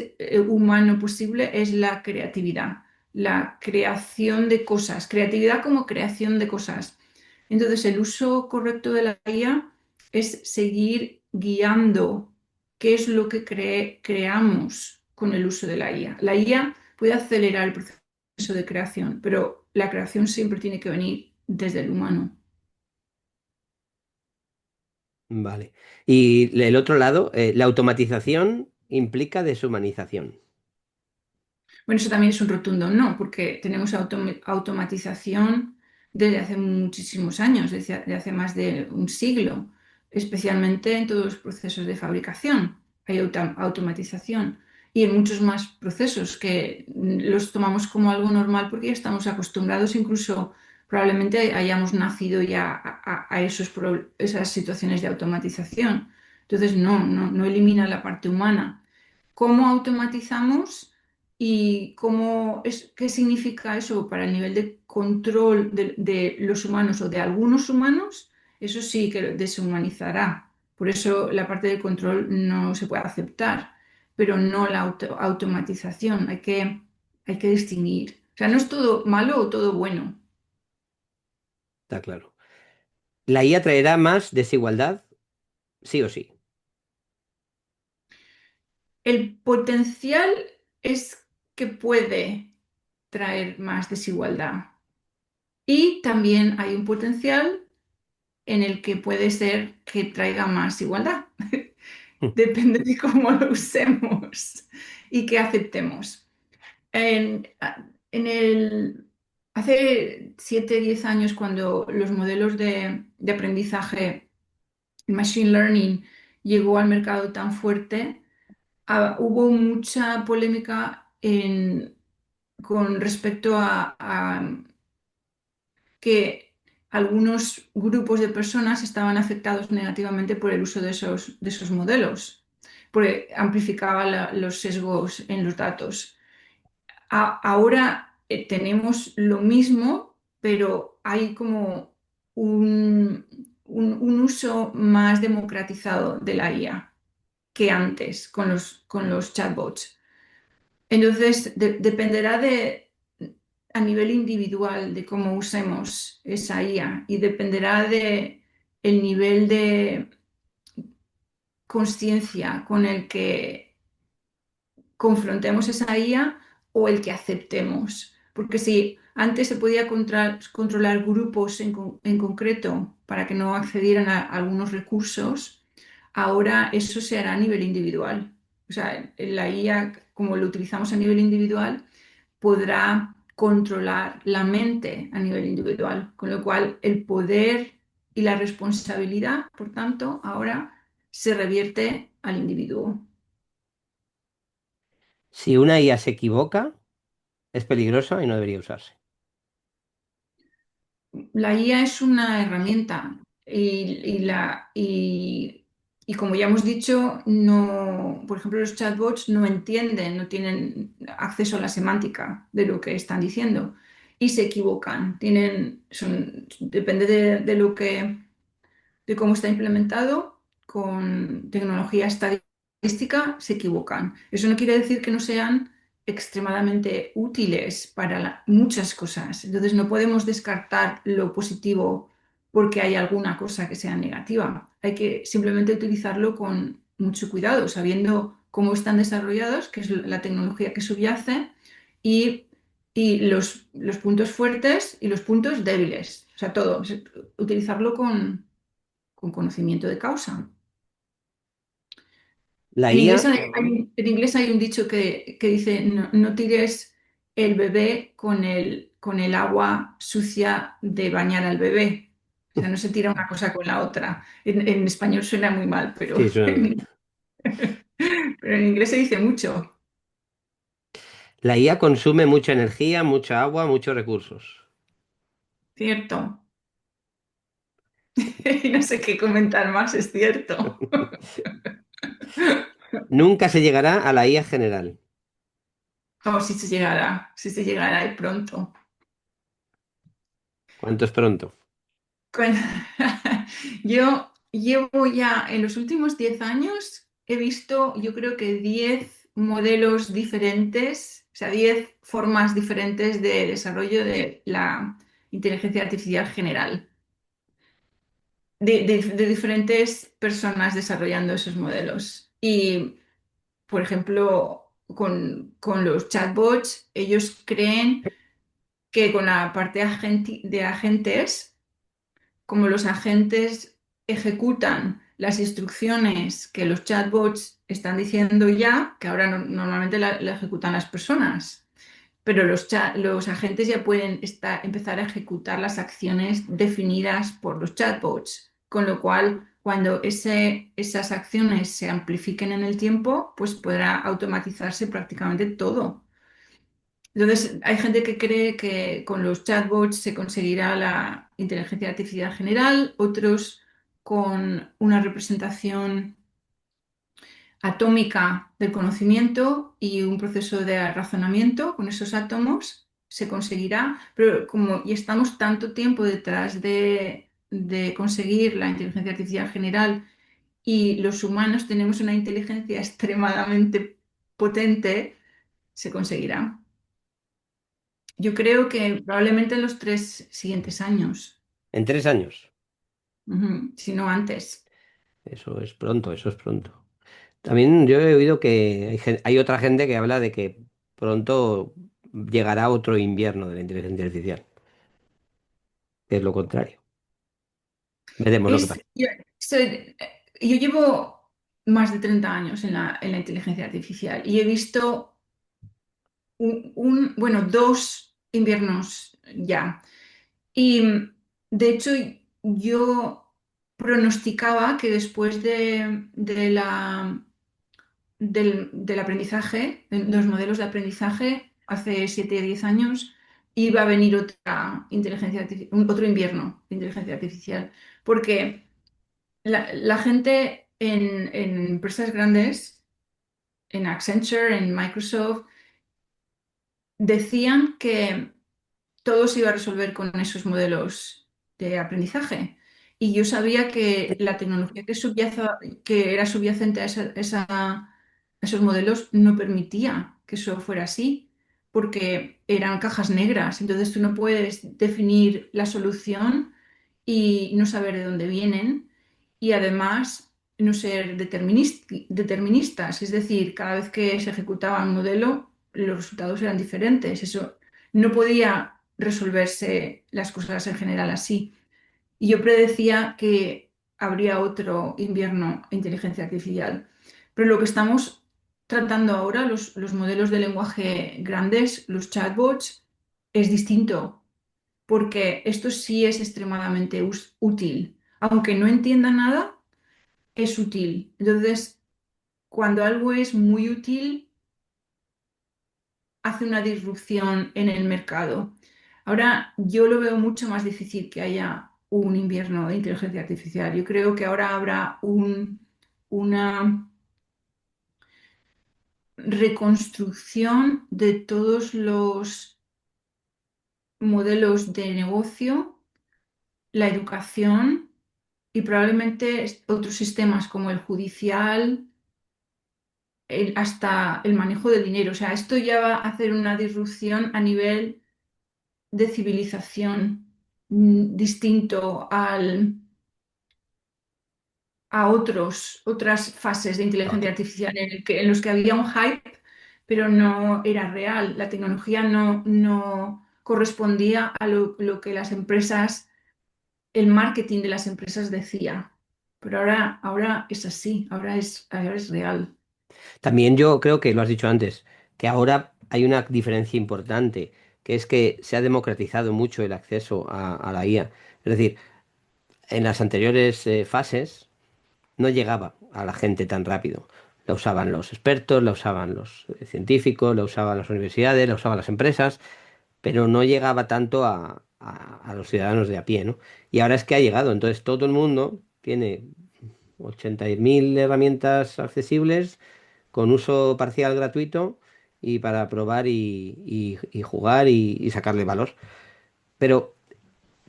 humano posible, es la creatividad, la creación de cosas, creatividad como creación de cosas. Entonces, el uso correcto de la IA es seguir guiando qué es lo que creamos con el uso de la IA. La IA puede acelerar el proceso de creación, pero la creación siempre tiene que venir desde el humano. Vale. Y el otro lado, la automatización implica deshumanización. Bueno, eso también es un rotundo no, porque tenemos automatización desde hace muchísimos años, desde hace más de un siglo, especialmente en todos los procesos de fabricación. Hay automatización y en muchos más procesos que los tomamos como algo normal porque ya estamos acostumbrados, incluso probablemente hayamos nacido ya a esas situaciones de automatización. Entonces, no elimina la parte humana. ¿Cómo automatizamos? ¿Y qué significa eso para el nivel de control de los humanos o de algunos humanos? Eso sí que deshumanizará. Por eso la parte del control no se puede aceptar, pero no la automatización. Hay que distinguir. O sea, no es todo malo o todo bueno. Está claro. ¿La IA traerá más desigualdad? Sí o sí. El potencial es que puede traer más desigualdad. Y también hay un potencial en el que puede ser que traiga más igualdad. Depende de cómo lo usemos y que aceptemos. En, en hace 7 10 años, cuando los modelos de aprendizaje, Machine Learning, llegó al mercado tan fuerte, hubo mucha polémica con respecto a que algunos grupos de personas estaban afectados negativamente por el uso de esos modelos, porque amplificaba los sesgos en los datos. Ahora tenemos lo mismo, pero hay como un uso más democratizado de la IA que antes con los chatbots. Entonces, dependerá a nivel individual de cómo usemos esa IA y dependerá de el nivel de conciencia con el que confrontemos esa IA o el que aceptemos. Porque si antes se podía controlar grupos en concreto para que no accedieran a algunos recursos, ahora eso se hará a nivel individual. O sea, la IA, como lo utilizamos a nivel individual, podrá controlar la mente a nivel individual, con lo cual el poder y la responsabilidad, por tanto, ahora se revierte al individuo. Si una IA se equivoca, es peligrosa y no debería usarse. La IA es una herramienta y como ya hemos dicho, no, por ejemplo, los chatbots no entienden, no tienen acceso a la semántica de lo que están diciendo y se equivocan. Depende de lo que de cómo está implementado con tecnología estadística, se equivocan. Eso no quiere decir que no sean extremadamente útiles para muchas cosas. Entonces no podemos descartar lo positivo porque hay alguna cosa que sea negativa. Hay que simplemente utilizarlo con mucho cuidado, sabiendo cómo están desarrollados, qué es la tecnología que subyace y, y los puntos fuertes y los puntos débiles. O sea, todo. Utilizarlo con conocimiento de causa. La En inglés IA, hay un dicho que dice, no tires el bebé con el agua sucia de bañar al bebé. O sea, no se tira una cosa con la otra. En español suena muy mal, pero, sí, suena mal. pero en inglés se dice mucho, La IA consume mucha energía, mucha agua, muchos recursos. ¿cierto? Y no sé qué comentar más, es cierto. Nunca se llegará a la IA general. Oh, si se llegará y pronto. ¿Cuánto es pronto? Con- Yo llevo ya en los últimos 10 años, he visto yo creo que 10 modelos diferentes, o sea, 10 formas diferentes de desarrollo de la inteligencia artificial general, de diferentes personas desarrollando esos modelos. Y, por ejemplo, con los chatbots, ellos creen que con la parte de agentes, como los agentes ejecutan las instrucciones que los chatbots están diciendo ya, que ahora normalmente la ejecutan las personas, pero los agentes ya pueden empezar a ejecutar las acciones definidas por los chatbots, con lo cual cuando esas acciones se amplifiquen en el tiempo, pues podrá automatizarse prácticamente todo. Entonces, hay gente que cree que con los chatbots se conseguirá la inteligencia artificial general, otros con una representación atómica del conocimiento y un proceso de razonamiento con esos átomos se conseguirá, pero como ya estamos tanto tiempo detrás de conseguir la inteligencia artificial general y los humanos tenemos una inteligencia extremadamente potente, se conseguirá. Yo creo que probablemente en los 3 siguientes años, En 3 años. si no antes. Eso es pronto, eso es pronto. También yo he oído que hay otra gente que habla de que pronto llegará otro invierno de la inteligencia artificial, que es lo contrario. Veremos lo que pasa. Yo llevo más de 30 años en la inteligencia artificial y he visto bueno, 2 inviernos ya. Y de hecho yo pronosticaba que después del aprendizaje, de los modelos de aprendizaje, hace 7 o 10 años, iba a venir otro invierno de inteligencia artificial. Porque la gente en empresas grandes, en Accenture, en Microsoft, decían que todo se iba a resolver con esos modelos de aprendizaje. Y yo sabía que la tecnología que era subyacente a esos modelos no permitía que eso fuera así, porque eran cajas negras. Entonces tú no puedes definir la solución y no saber de dónde vienen y además no ser deterministas. Es decir, cada vez que se ejecutaba un modelo, los resultados eran diferentes. Eso no podía resolverse las cosas en general así. Y yo predecía que habría otro invierno de inteligencia artificial. Pero lo que estamos tratando ahora, los modelos de lenguaje grandes, los chatbots, es distinto, porque esto sí es extremadamente útil. Aunque no entienda nada, es útil. Entonces, cuando algo es muy útil, hace una disrupción en el mercado. Ahora yo lo veo mucho más difícil que haya un invierno de inteligencia artificial. Yo creo que ahora habrá una reconstrucción de todos los modelos de negocio, la educación y probablemente otros sistemas como el judicial, hasta el manejo del dinero. O sea, esto ya va a hacer una disrupción a nivel de civilización distinto a otras fases de inteligencia artificial en los que había un hype, pero no era real. La tecnología no correspondía a lo que las empresas, el marketing de las empresas decía. Pero ahora es así, ahora es real. También yo creo que lo has dicho antes, que ahora hay una diferencia importante, que es que se ha democratizado mucho el acceso a la IA. Es decir, en las anteriores fases no llegaba a la gente tan rápido. La usaban los expertos, la usaban los científicos, la usaban las universidades, la usaban las empresas, pero no llegaba tanto a los ciudadanos de a pie, ¿no? Y ahora es que ha llegado, entonces todo el mundo tiene 80.000 herramientas accesibles con uso parcial gratuito y para probar y jugar y sacarle valor. Pero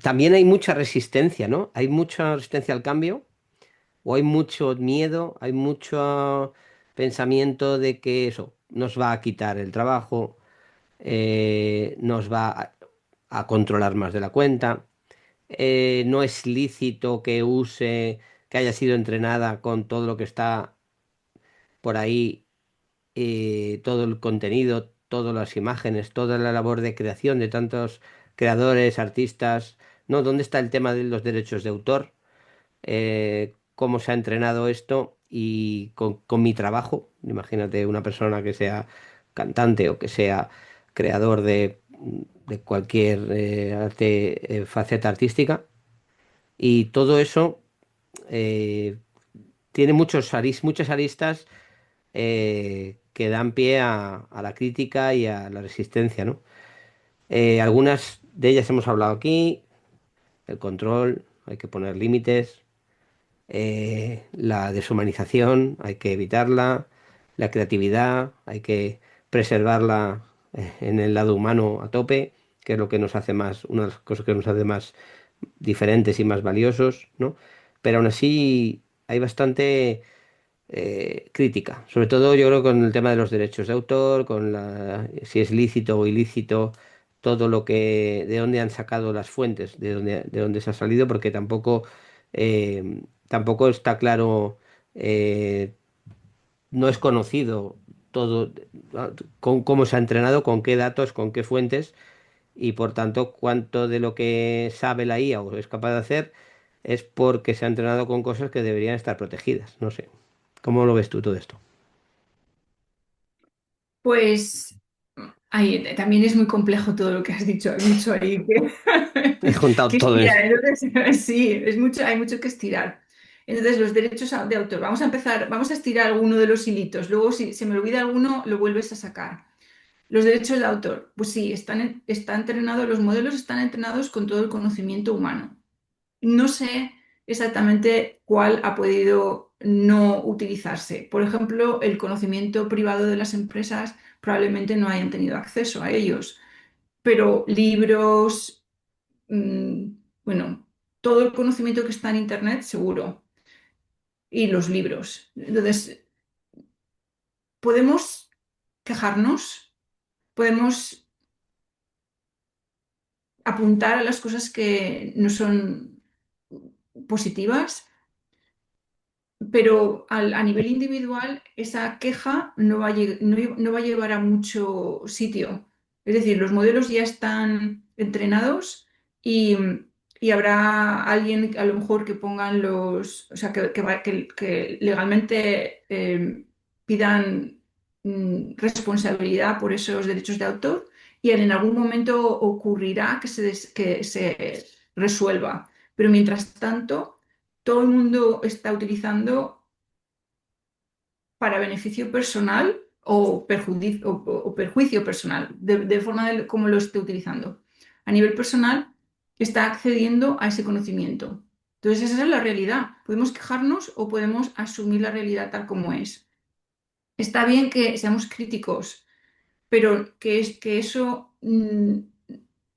también hay mucha resistencia, ¿no? Hay mucha resistencia al cambio o hay mucho miedo, hay mucho pensamiento de que eso nos va a quitar el trabajo, nos va a controlar más de la cuenta, no es lícito que use, que haya sido entrenada con todo lo que está por ahí, todo el contenido, todas las imágenes, toda la labor de creación de tantos creadores, artistas, ¿no? ¿Dónde está el tema de los derechos de autor? ¿Cómo se ha entrenado esto? Y con mi trabajo, imagínate una persona que sea cantante o que sea creador de cualquier faceta artística, y todo eso eh, tiene muchas aristas que dan pie a la crítica y a la resistencia, ¿no? Algunas de ellas hemos hablado aquí, el control, hay que poner límites, la deshumanización, hay que evitarla, la creatividad, hay que preservarla en el lado humano a tope, que es lo que nos hace más, una de las cosas que nos hace más diferentes y más valiosos, ¿no? Pero aún así hay bastante crítica, sobre todo yo creo con el tema de los derechos de autor, con si es lícito o ilícito, todo lo que, de dónde han sacado las fuentes, de dónde se ha salido, porque tampoco está claro, eh, no es conocido todo, cómo se ha entrenado, con qué datos, con qué fuentes, y por tanto cuánto de lo que sabe la IA o es capaz de hacer es porque se ha entrenado con cosas que deberían estar protegidas. No sé. ¿Cómo lo ves tú todo esto? Pues también es muy complejo todo lo que has dicho, hay mucho ahí He juntado que todo estirar. eso. Entonces, sí, hay mucho que estirar. Entonces, los derechos de autor, vamos a empezar, vamos a estirar alguno de los hilitos, luego si se me olvida alguno, lo vuelves a sacar. Los derechos de autor, pues sí, están entrenados, los modelos están entrenados con todo el conocimiento humano. No sé exactamente cuál ha podido no utilizarse. Por ejemplo, el conocimiento privado de las empresas probablemente no hayan tenido acceso a ellos, pero libros, mm, bueno, todo el conocimiento que está en Internet, seguro, y los libros. Entonces, podemos quejarnos, podemos apuntar a las cosas que no son positivas. Pero a nivel individual, esa queja no va a llevar a mucho sitio. Es decir, los modelos ya están entrenados y, y habrá alguien a lo mejor que pongan o sea, que legalmente pidan responsabilidad por esos derechos de autor y en algún momento ocurrirá que se resuelva. Pero mientras tanto todo el mundo está utilizando para beneficio personal o perjuicio personal, de forma de cómo lo esté utilizando. A nivel personal, está accediendo a ese conocimiento. Entonces, esa es la realidad. Podemos quejarnos o podemos asumir la realidad tal como es. Está bien que seamos críticos, pero que eso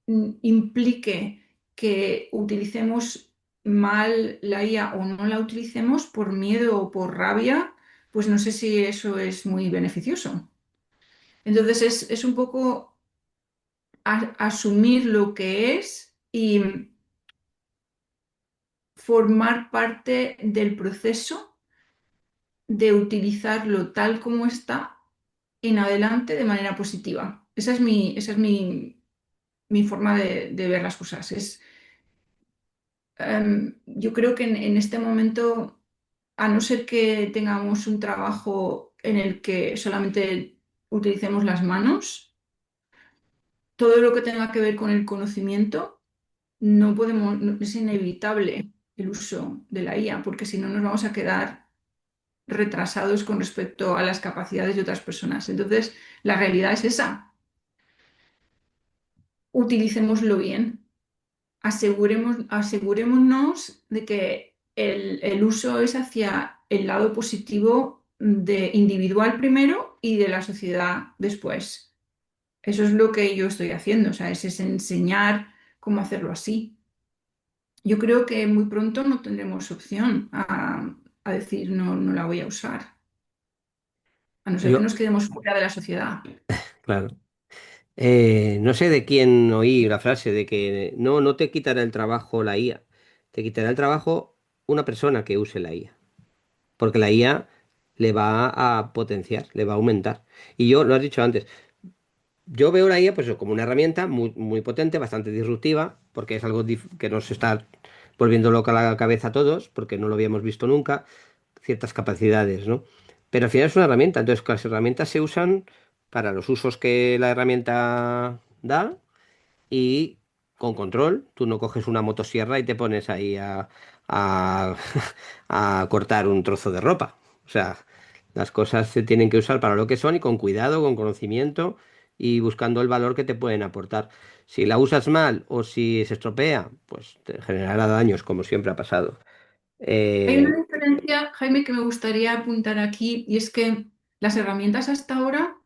implique que utilicemos mal la IA o no la utilicemos por miedo o por rabia, pues no sé si eso es muy beneficioso. Entonces es un poco asumir lo que es y formar parte del proceso de utilizarlo tal como está en adelante de manera positiva. Mi forma de ver las cosas. Yo creo que en este momento, a no ser que tengamos un trabajo en el que solamente utilicemos las manos, todo lo que tenga que ver con el conocimiento, es inevitable el uso de la IA, porque si no nos vamos a quedar retrasados con respecto a las capacidades de otras personas. Entonces, la realidad es esa. Utilicémoslo bien. Asegurémonos de que el uso es hacia el lado positivo de individual primero y de la sociedad después. Eso es lo que yo estoy haciendo, o sea, es enseñar cómo hacerlo así. Yo creo que muy pronto no tendremos opción a decir no, no la voy a usar, a no ser que Yo, nos quedemos fuera de la sociedad. claro. No sé de quién oí la frase de que no, no te quitará el trabajo la IA, te quitará el trabajo una persona que use la IA, porque la IA le va a potenciar, le va a aumentar. Y yo, lo has dicho antes, yo veo la IA pues como una herramienta muy, muy potente, bastante disruptiva, porque es algo que nos está volviendo loca la cabeza a todos, porque no lo habíamos visto nunca, ciertas capacidades, ¿no? Pero al final es una herramienta, entonces las herramientas se usan para los usos que la herramienta da y con control. Tú no coges una motosierra y te pones ahí a, a cortar un trozo de ropa. O sea, las cosas se tienen que usar para lo que son y con cuidado, con conocimiento y buscando el valor que te pueden aportar. Si la usas mal o si se estropea, pues te generará daños, como siempre ha pasado. Hay una Eh, diferencia, Jaime, que me gustaría apuntar aquí, y es que las herramientas hasta ahora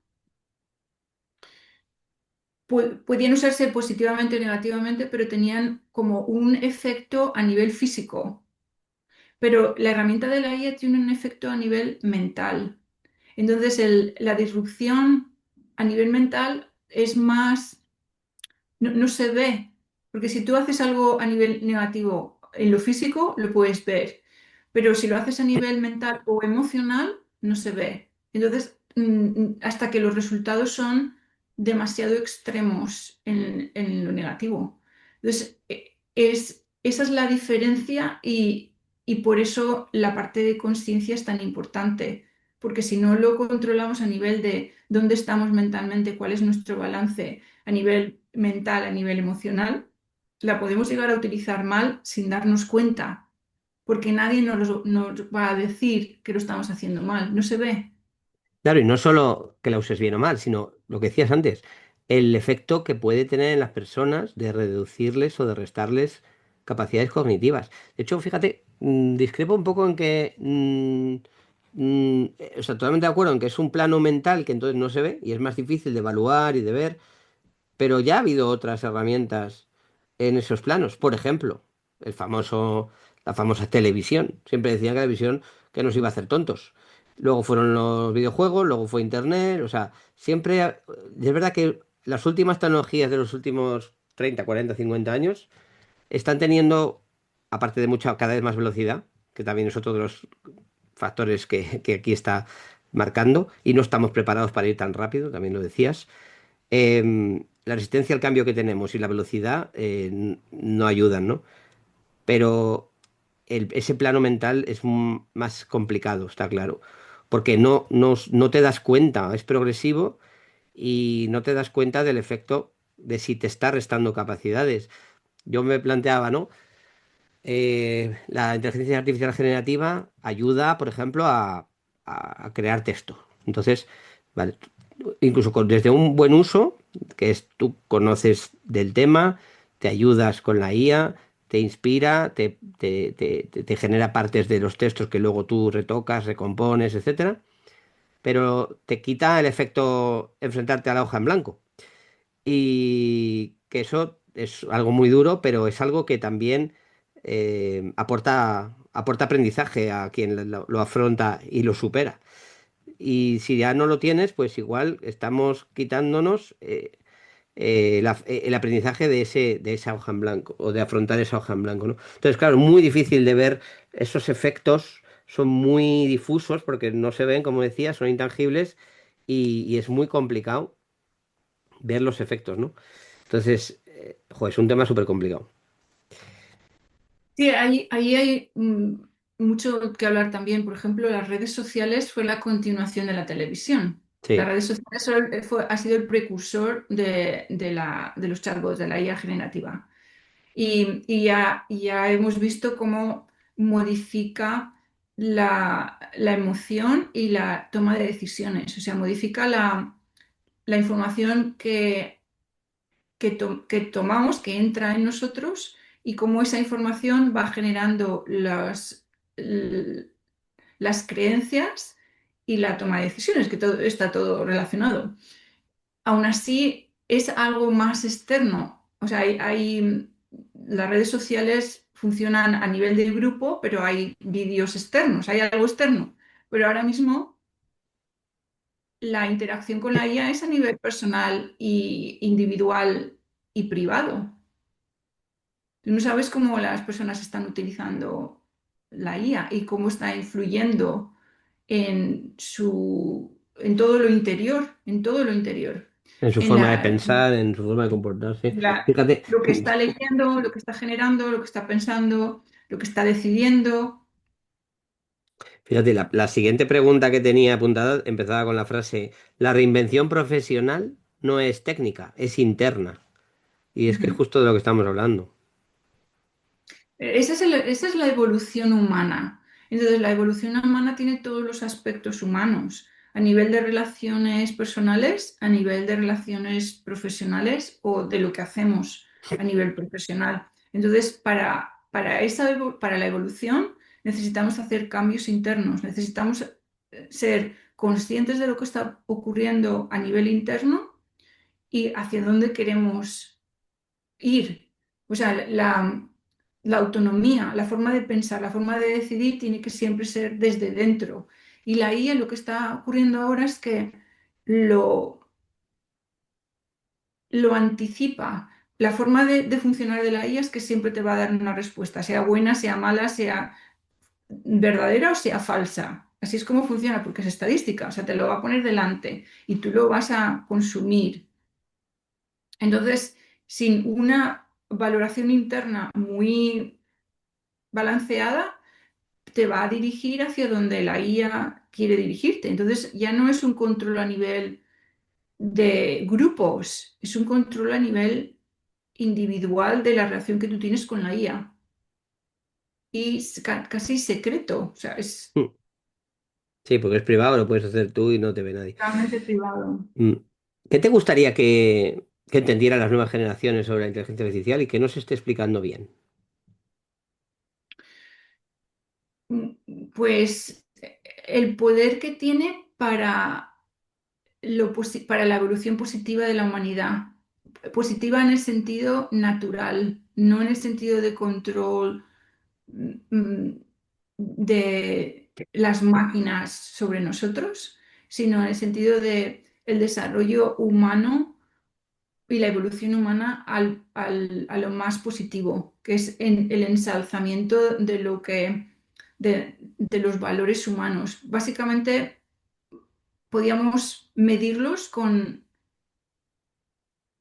podían usarse positivamente o negativamente, pero tenían como un efecto a nivel físico. Pero la herramienta de la IA tiene un efecto a nivel mental. Entonces, la disrupción a nivel mental es más, no se ve, porque si tú haces algo a nivel negativo en lo físico, lo puedes ver, pero si lo haces a nivel mental o emocional, no se ve. Entonces, hasta que los resultados son demasiado extremos en lo negativo. Entonces, esa es la diferencia y por eso la parte de conciencia es tan importante, porque si no lo controlamos a nivel de dónde estamos mentalmente, cuál es nuestro balance a nivel mental, a nivel emocional, la podemos llegar a utilizar mal sin darnos cuenta, porque nadie nos va a decir que lo estamos haciendo mal, no se ve. Claro, y no solo que la uses bien o mal, sino lo que decías antes, el efecto que puede tener en las personas de reducirles o de restarles capacidades cognitivas. De hecho, fíjate, discrepo un poco en que, o sea, totalmente de acuerdo en que es un plano mental que entonces no se ve y es más difícil de evaluar y de ver, pero ya ha habido otras herramientas en esos planos. Por ejemplo, la famosa televisión. Siempre decían que la televisión que nos iba a hacer tontos. Luego fueron los videojuegos, luego fue internet. O sea, es verdad que las últimas tecnologías de los últimos 30, 40, 50 años están teniendo, aparte de mucha, cada vez más velocidad, que también es otro de los factores que aquí está marcando, y no estamos preparados para ir tan rápido, también lo decías. La resistencia al cambio que tenemos y la velocidad no ayudan, ¿no? Pero ese plano mental es más complicado, está claro, porque no te das cuenta, es progresivo y no te das cuenta del efecto de si te está restando capacidades. Yo me planteaba, ¿no? La inteligencia artificial generativa ayuda, por ejemplo, a crear texto. Entonces, ¿vale? Incluso desde un buen uso, que es tú conoces del tema, te ayudas con la IA, te inspira, te genera partes de los textos que luego tú retocas, recompones, etcétera, pero te quita el efecto enfrentarte a la hoja en blanco. Y que eso es algo muy duro, pero es algo que también aporta aprendizaje a quien lo afronta y lo supera. Y si ya no lo tienes, pues igual estamos quitándonos el aprendizaje de esa hoja en blanco o de afrontar esa hoja en blanco, ¿no? Entonces, claro, muy difícil de ver esos efectos, son muy difusos porque no se ven, como decía, son intangibles y es muy complicado ver los efectos, ¿no? Entonces, joder, es un tema súper complicado. Sí, ahí hay mucho que hablar también. Por ejemplo, las redes sociales fue la continuación de la televisión. Las Sí, redes sociales ha sido el precursor de los chatbots, de la IA generativa. Y ya hemos visto cómo modifica la emoción y la toma de decisiones. O sea, modifica la información que tomamos, que entra en nosotros y cómo esa información va generando l- las creencias y la toma de decisiones, que todo, está todo relacionado. Aún así, es algo más externo. O sea, las redes sociales funcionan a nivel de grupo, pero hay vídeos externos, hay algo externo. Pero ahora mismo la interacción con la IA es a nivel personal y individual y privado. Tú no sabes cómo las personas están utilizando la IA y cómo está influyendo en todo lo interior, en todo lo interior, en su en forma de pensar, en su forma de comportarse. Fíjate, lo que está leyendo, lo que está generando, lo que está pensando, lo que está decidiendo. fíjate, la siguiente pregunta que tenía apuntada empezaba con la frase, la reinvención profesional no es técnica, es interna. Y es que es Ujú. justo de lo que estamos hablando. Esa es la evolución humana. Entonces, la evolución humana tiene todos los aspectos humanos, a nivel de relaciones personales, a nivel de relaciones profesionales o de lo que hacemos a nivel profesional. Entonces, para la evolución necesitamos hacer cambios internos, necesitamos ser conscientes de lo que está ocurriendo a nivel interno y hacia dónde queremos ir. O sea, la autonomía, la forma de pensar, la forma de decidir tiene que siempre ser desde dentro. Y la IA lo que está ocurriendo ahora es que lo, lo anticipa. La forma de funcionar de la IA es que siempre te va a dar una respuesta, sea buena, sea mala, sea verdadera o sea falsa. Así es como funciona, porque es estadística, o sea, te lo va a poner delante y tú lo vas a consumir. Entonces, sin una valoración interna muy balanceada, te va a dirigir hacia donde la IA quiere dirigirte. Entonces, ya no es un control a nivel de grupos, es un control a nivel individual de la relación que tú tienes con la IA. Y es casi secreto, o sea, es Mm. Sí, porque es privado, lo puedes hacer tú y no te ve nadie. totalmente privado. Mm. ¿Qué te gustaría que entendieran las nuevas generaciones sobre la inteligencia artificial y que no se esté explicando bien? Pues el poder que tiene para la evolución positiva de la humanidad. Positiva en el sentido natural, no en el sentido de control mm, de las máquinas sobre nosotros, sino en el sentido de el desarrollo humano y la evolución humana a lo más positivo, que es el ensalzamiento de los valores humanos. Básicamente, podíamos medirlos con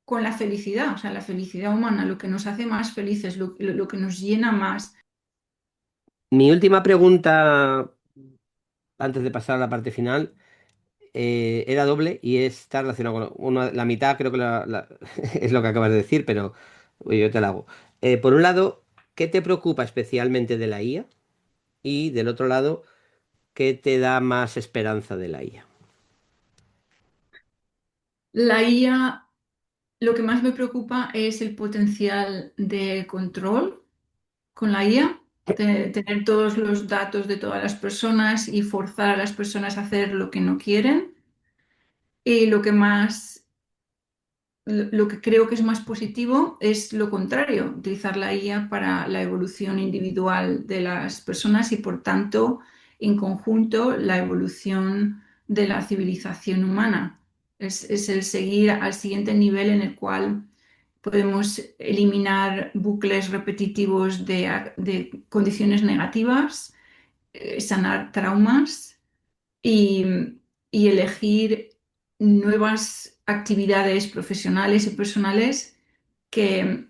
la felicidad, o sea, la felicidad humana, lo que nos hace más felices, lo que nos llena más. Mi última pregunta, antes de pasar a la parte final, era doble y está relacionado con la mitad, creo que es lo que acabas de decir, pero yo te la hago. Por un lado, ¿qué te preocupa especialmente de la IA? Y del otro lado, ¿qué te da más esperanza de la IA? La IA, lo que más me preocupa es el potencial de control con la IA, tener todos los datos de todas las personas y forzar a las personas a hacer lo que no quieren. Y lo que creo que es más positivo es lo contrario, utilizar la IA para la evolución individual de las personas y, por tanto, en conjunto, la evolución de la civilización humana. Es el seguir al siguiente nivel en el cual podemos eliminar bucles repetitivos de condiciones negativas, sanar traumas y, y elegir nuevas actividades profesionales y personales que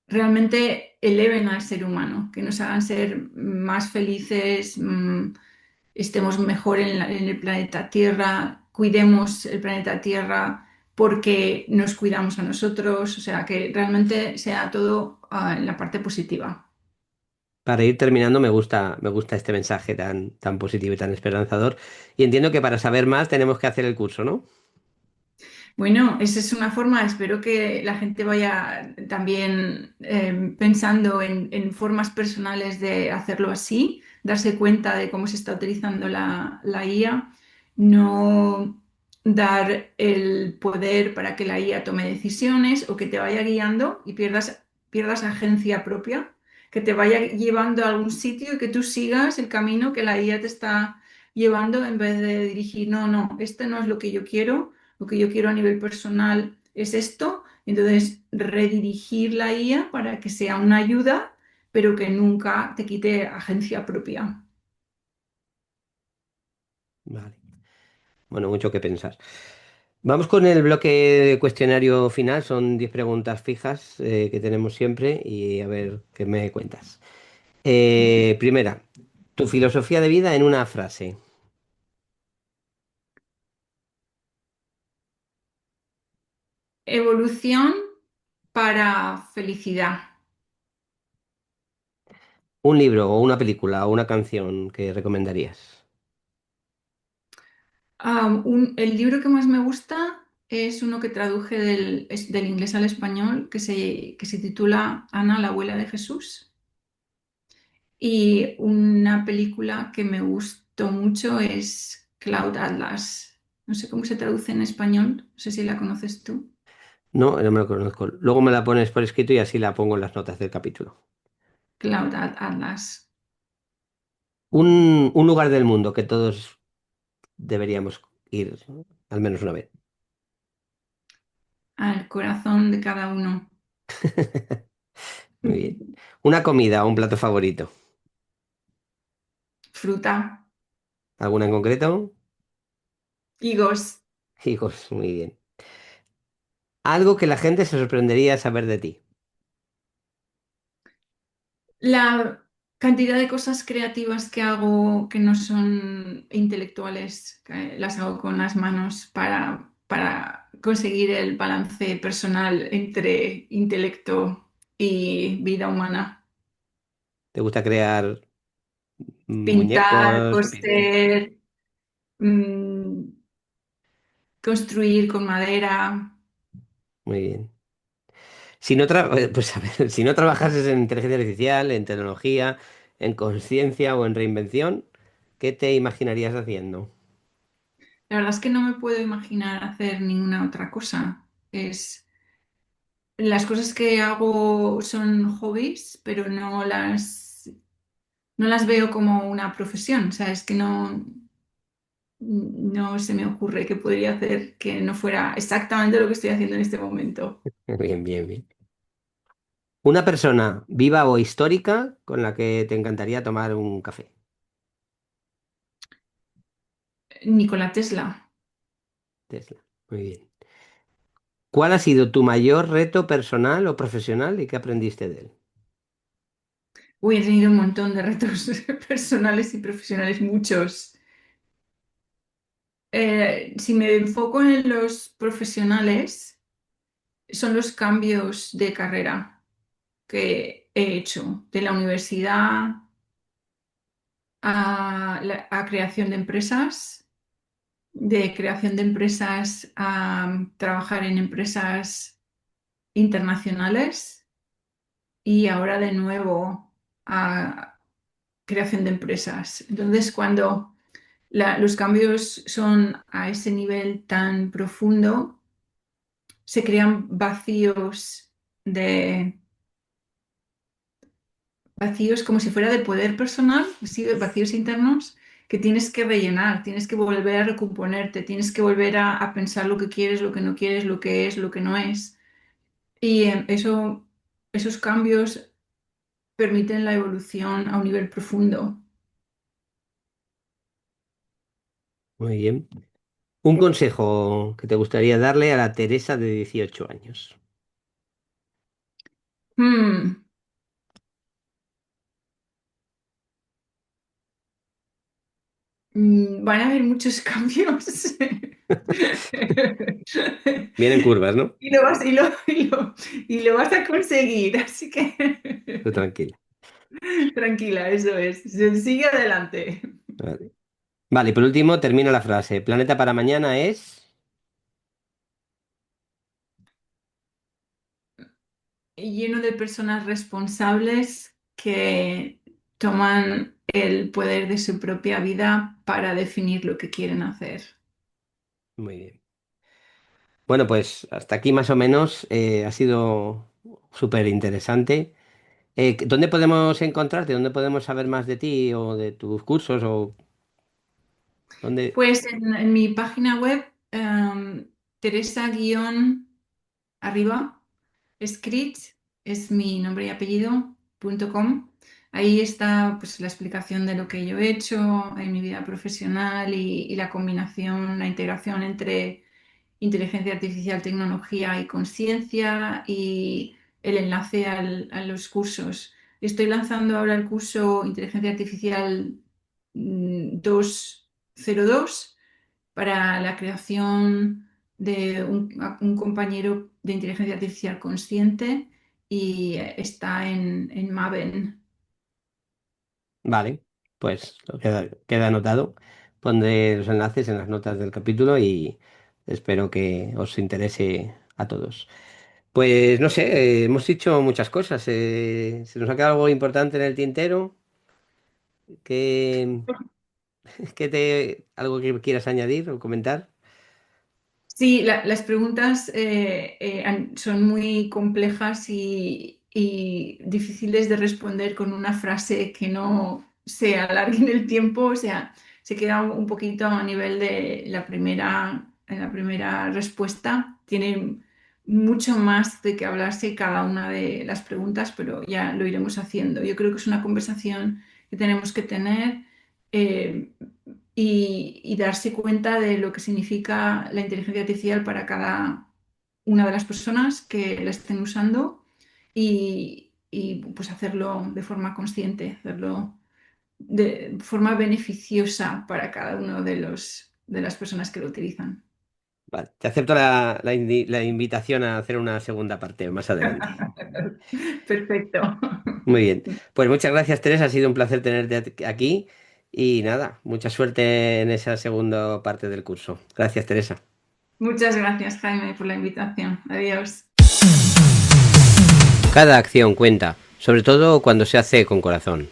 realmente eleven al ser humano, que nos hagan ser más felices, estemos mejor en el planeta Tierra, cuidemos el planeta Tierra porque nos cuidamos a nosotros, o sea, que realmente sea todo en la parte positiva. Para ir terminando, me gusta este mensaje tan positivo y tan esperanzador. Y entiendo que para saber más tenemos que hacer el curso, ¿no? Bueno, esa es una forma, espero que la gente vaya también pensando en formas personales de hacerlo así, darse cuenta de cómo se está utilizando la IA, no dar el poder para que la IA tome decisiones o que te vaya guiando y pierdas agencia propia, que te vaya llevando a algún sitio y que tú sigas el camino que la IA te está llevando en vez de dirigir, no, no, este no es lo que yo quiero, lo que yo quiero a nivel personal es esto, entonces redirigir la IA para que sea una ayuda, pero que nunca te quite agencia propia. Vale. Bueno, mucho que pensar. Vamos con el bloque de cuestionario final. Son 10 preguntas fijas que tenemos siempre y a ver qué me cuentas. Primera, tu filosofía de vida en una frase. Evolución para felicidad. Un libro o una película o una canción que recomendarías. El libro que más me gusta es uno que traduje del inglés al español, que se titula Ana, la abuela de Jesús. Y una película que me gustó mucho es Cloud Atlas. No sé cómo se traduce en español, no sé si la conoces tú. No, no me lo conozco. Luego me la pones por escrito y así la pongo en las notas del capítulo. Atlas, Un lugar del mundo que todos deberíamos ir al menos una vez. al corazón de cada uno. Muy bien. Una comida o un plato favorito. Fruta, ¿Alguna en concreto? higos. Hijos, muy bien. Algo que la gente se sorprendería saber de ti. La cantidad de cosas creativas que hago que no son intelectuales, que las hago con las manos para conseguir el balance personal entre intelecto y vida humana. ¿Te gusta crear Pintar, muñecos o pintar? coser, mm, construir con madera. Muy bien. Si no pues a ver, si no trabajases en inteligencia artificial, en tecnología, en conciencia o en reinvención, ¿qué te imaginarías haciendo? La verdad es que no me puedo imaginar hacer ninguna otra cosa. Las cosas que hago son hobbies, pero no las veo como una profesión. O sea, es que no se me ocurre que podría hacer que no fuera exactamente lo que estoy haciendo en este momento. Bien, bien, bien. Una persona viva o histórica con la que te encantaría tomar un café. Nikola Tesla. Tesla. Muy bien. ¿Cuál ha sido tu mayor reto personal o profesional y qué aprendiste de él? Uy, he tenido un montón de retos personales y profesionales, muchos. Si me enfoco en los profesionales, son los cambios de carrera que he hecho, de la universidad a creación de empresas de creación de empresas a trabajar en empresas internacionales y ahora de nuevo a creación de empresas. Entonces, cuando los cambios son a ese nivel tan profundo, se crean vacíos como si fuera de poder personal, sí, vacíos internos que tienes que rellenar, tienes que volver a recomponerte, tienes que volver a pensar lo que quieres, lo que no quieres, lo que es, lo que no es. Y esos cambios permiten la evolución a un nivel profundo. Muy bien. Un consejo que te gustaría darle a la Teresa de 18 años. Hmm, Van a haber muchos cambios. Vienen curvas, ¿no? Y lo vas a conseguir, así que Tú tranquila. tranquila, eso es. Sigue adelante. Vale. Vale, y por último termino la frase. Planeta para mañana es... Lleno de personas responsables que toman el poder de su propia vida para definir lo que quieren hacer. Muy bien. Bueno, pues hasta aquí más o menos ha sido súper interesante. ¿Dónde podemos encontrarte? ¿Dónde podemos saber más de ti o de tus cursos o dónde? Pues en mi página web, Teresa-arriba, Scritch, es mi nombre y apellido, .com. Ahí está pues, la explicación de lo que yo he hecho en mi vida profesional y la combinación, la integración entre inteligencia artificial, tecnología y conciencia y el enlace a los cursos. Estoy lanzando ahora el curso Inteligencia Artificial 202 para la creación de un compañero de inteligencia artificial consciente y está en Maven. Vale, pues queda anotado. Pondré los enlaces en las notas del capítulo y espero que os interese a todos. Pues no sé, hemos dicho muchas cosas. ¿Se nos ha quedado algo importante en el tintero? ¿Qué, algo que quieras añadir o comentar? Sí, las preguntas son muy complejas y difíciles de responder con una frase que no se alargue en el tiempo. O sea, se queda un poquito a nivel de la primera respuesta. Tiene mucho más de que hablarse cada una de las preguntas, pero ya lo iremos haciendo. Yo creo que es una conversación que tenemos que tener. eh, y darse cuenta de lo que significa la inteligencia artificial para cada una de las personas que la estén usando pues hacerlo de forma consciente, hacerlo de forma beneficiosa para cada uno de las personas que lo utilizan. Vale, te acepto la invitación a hacer una segunda parte más adelante. Perfecto. Muy bien. Pues muchas gracias, Teresa. Ha sido un placer tenerte aquí. Y nada, mucha suerte en esa segunda parte del curso. Gracias, Teresa. Muchas gracias, Jaime, por la invitación. Adiós. Cada acción cuenta, sobre todo cuando se hace con corazón.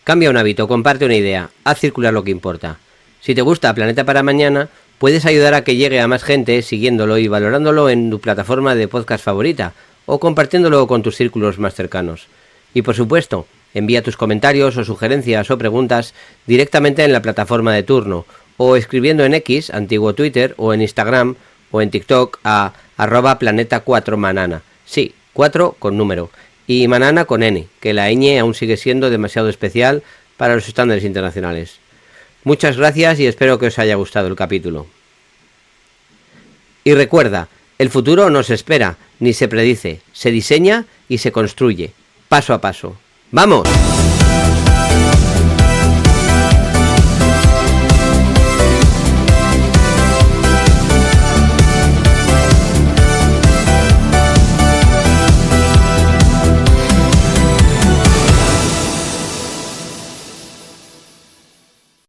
Cambia un hábito, comparte una idea, haz circular lo que importa. Si te gusta Planeta para Mañana, puedes ayudar a que llegue a más gente siguiéndolo y valorándolo en tu plataforma de podcast favorita o compartiéndolo con tus círculos más cercanos. Y por supuesto, envía tus comentarios o sugerencias o preguntas directamente en la plataforma de turno o escribiendo en X, antiguo Twitter, o en Instagram o en TikTok a @planeta4manana. Sí, 4 con número. Y Manana con N, que la ñ aún sigue siendo demasiado especial para los estándares internacionales. Muchas gracias y espero que os haya gustado el capítulo. Y recuerda, el futuro no se espera, ni se predice, se diseña y se construye, paso a paso. ¡Vamos!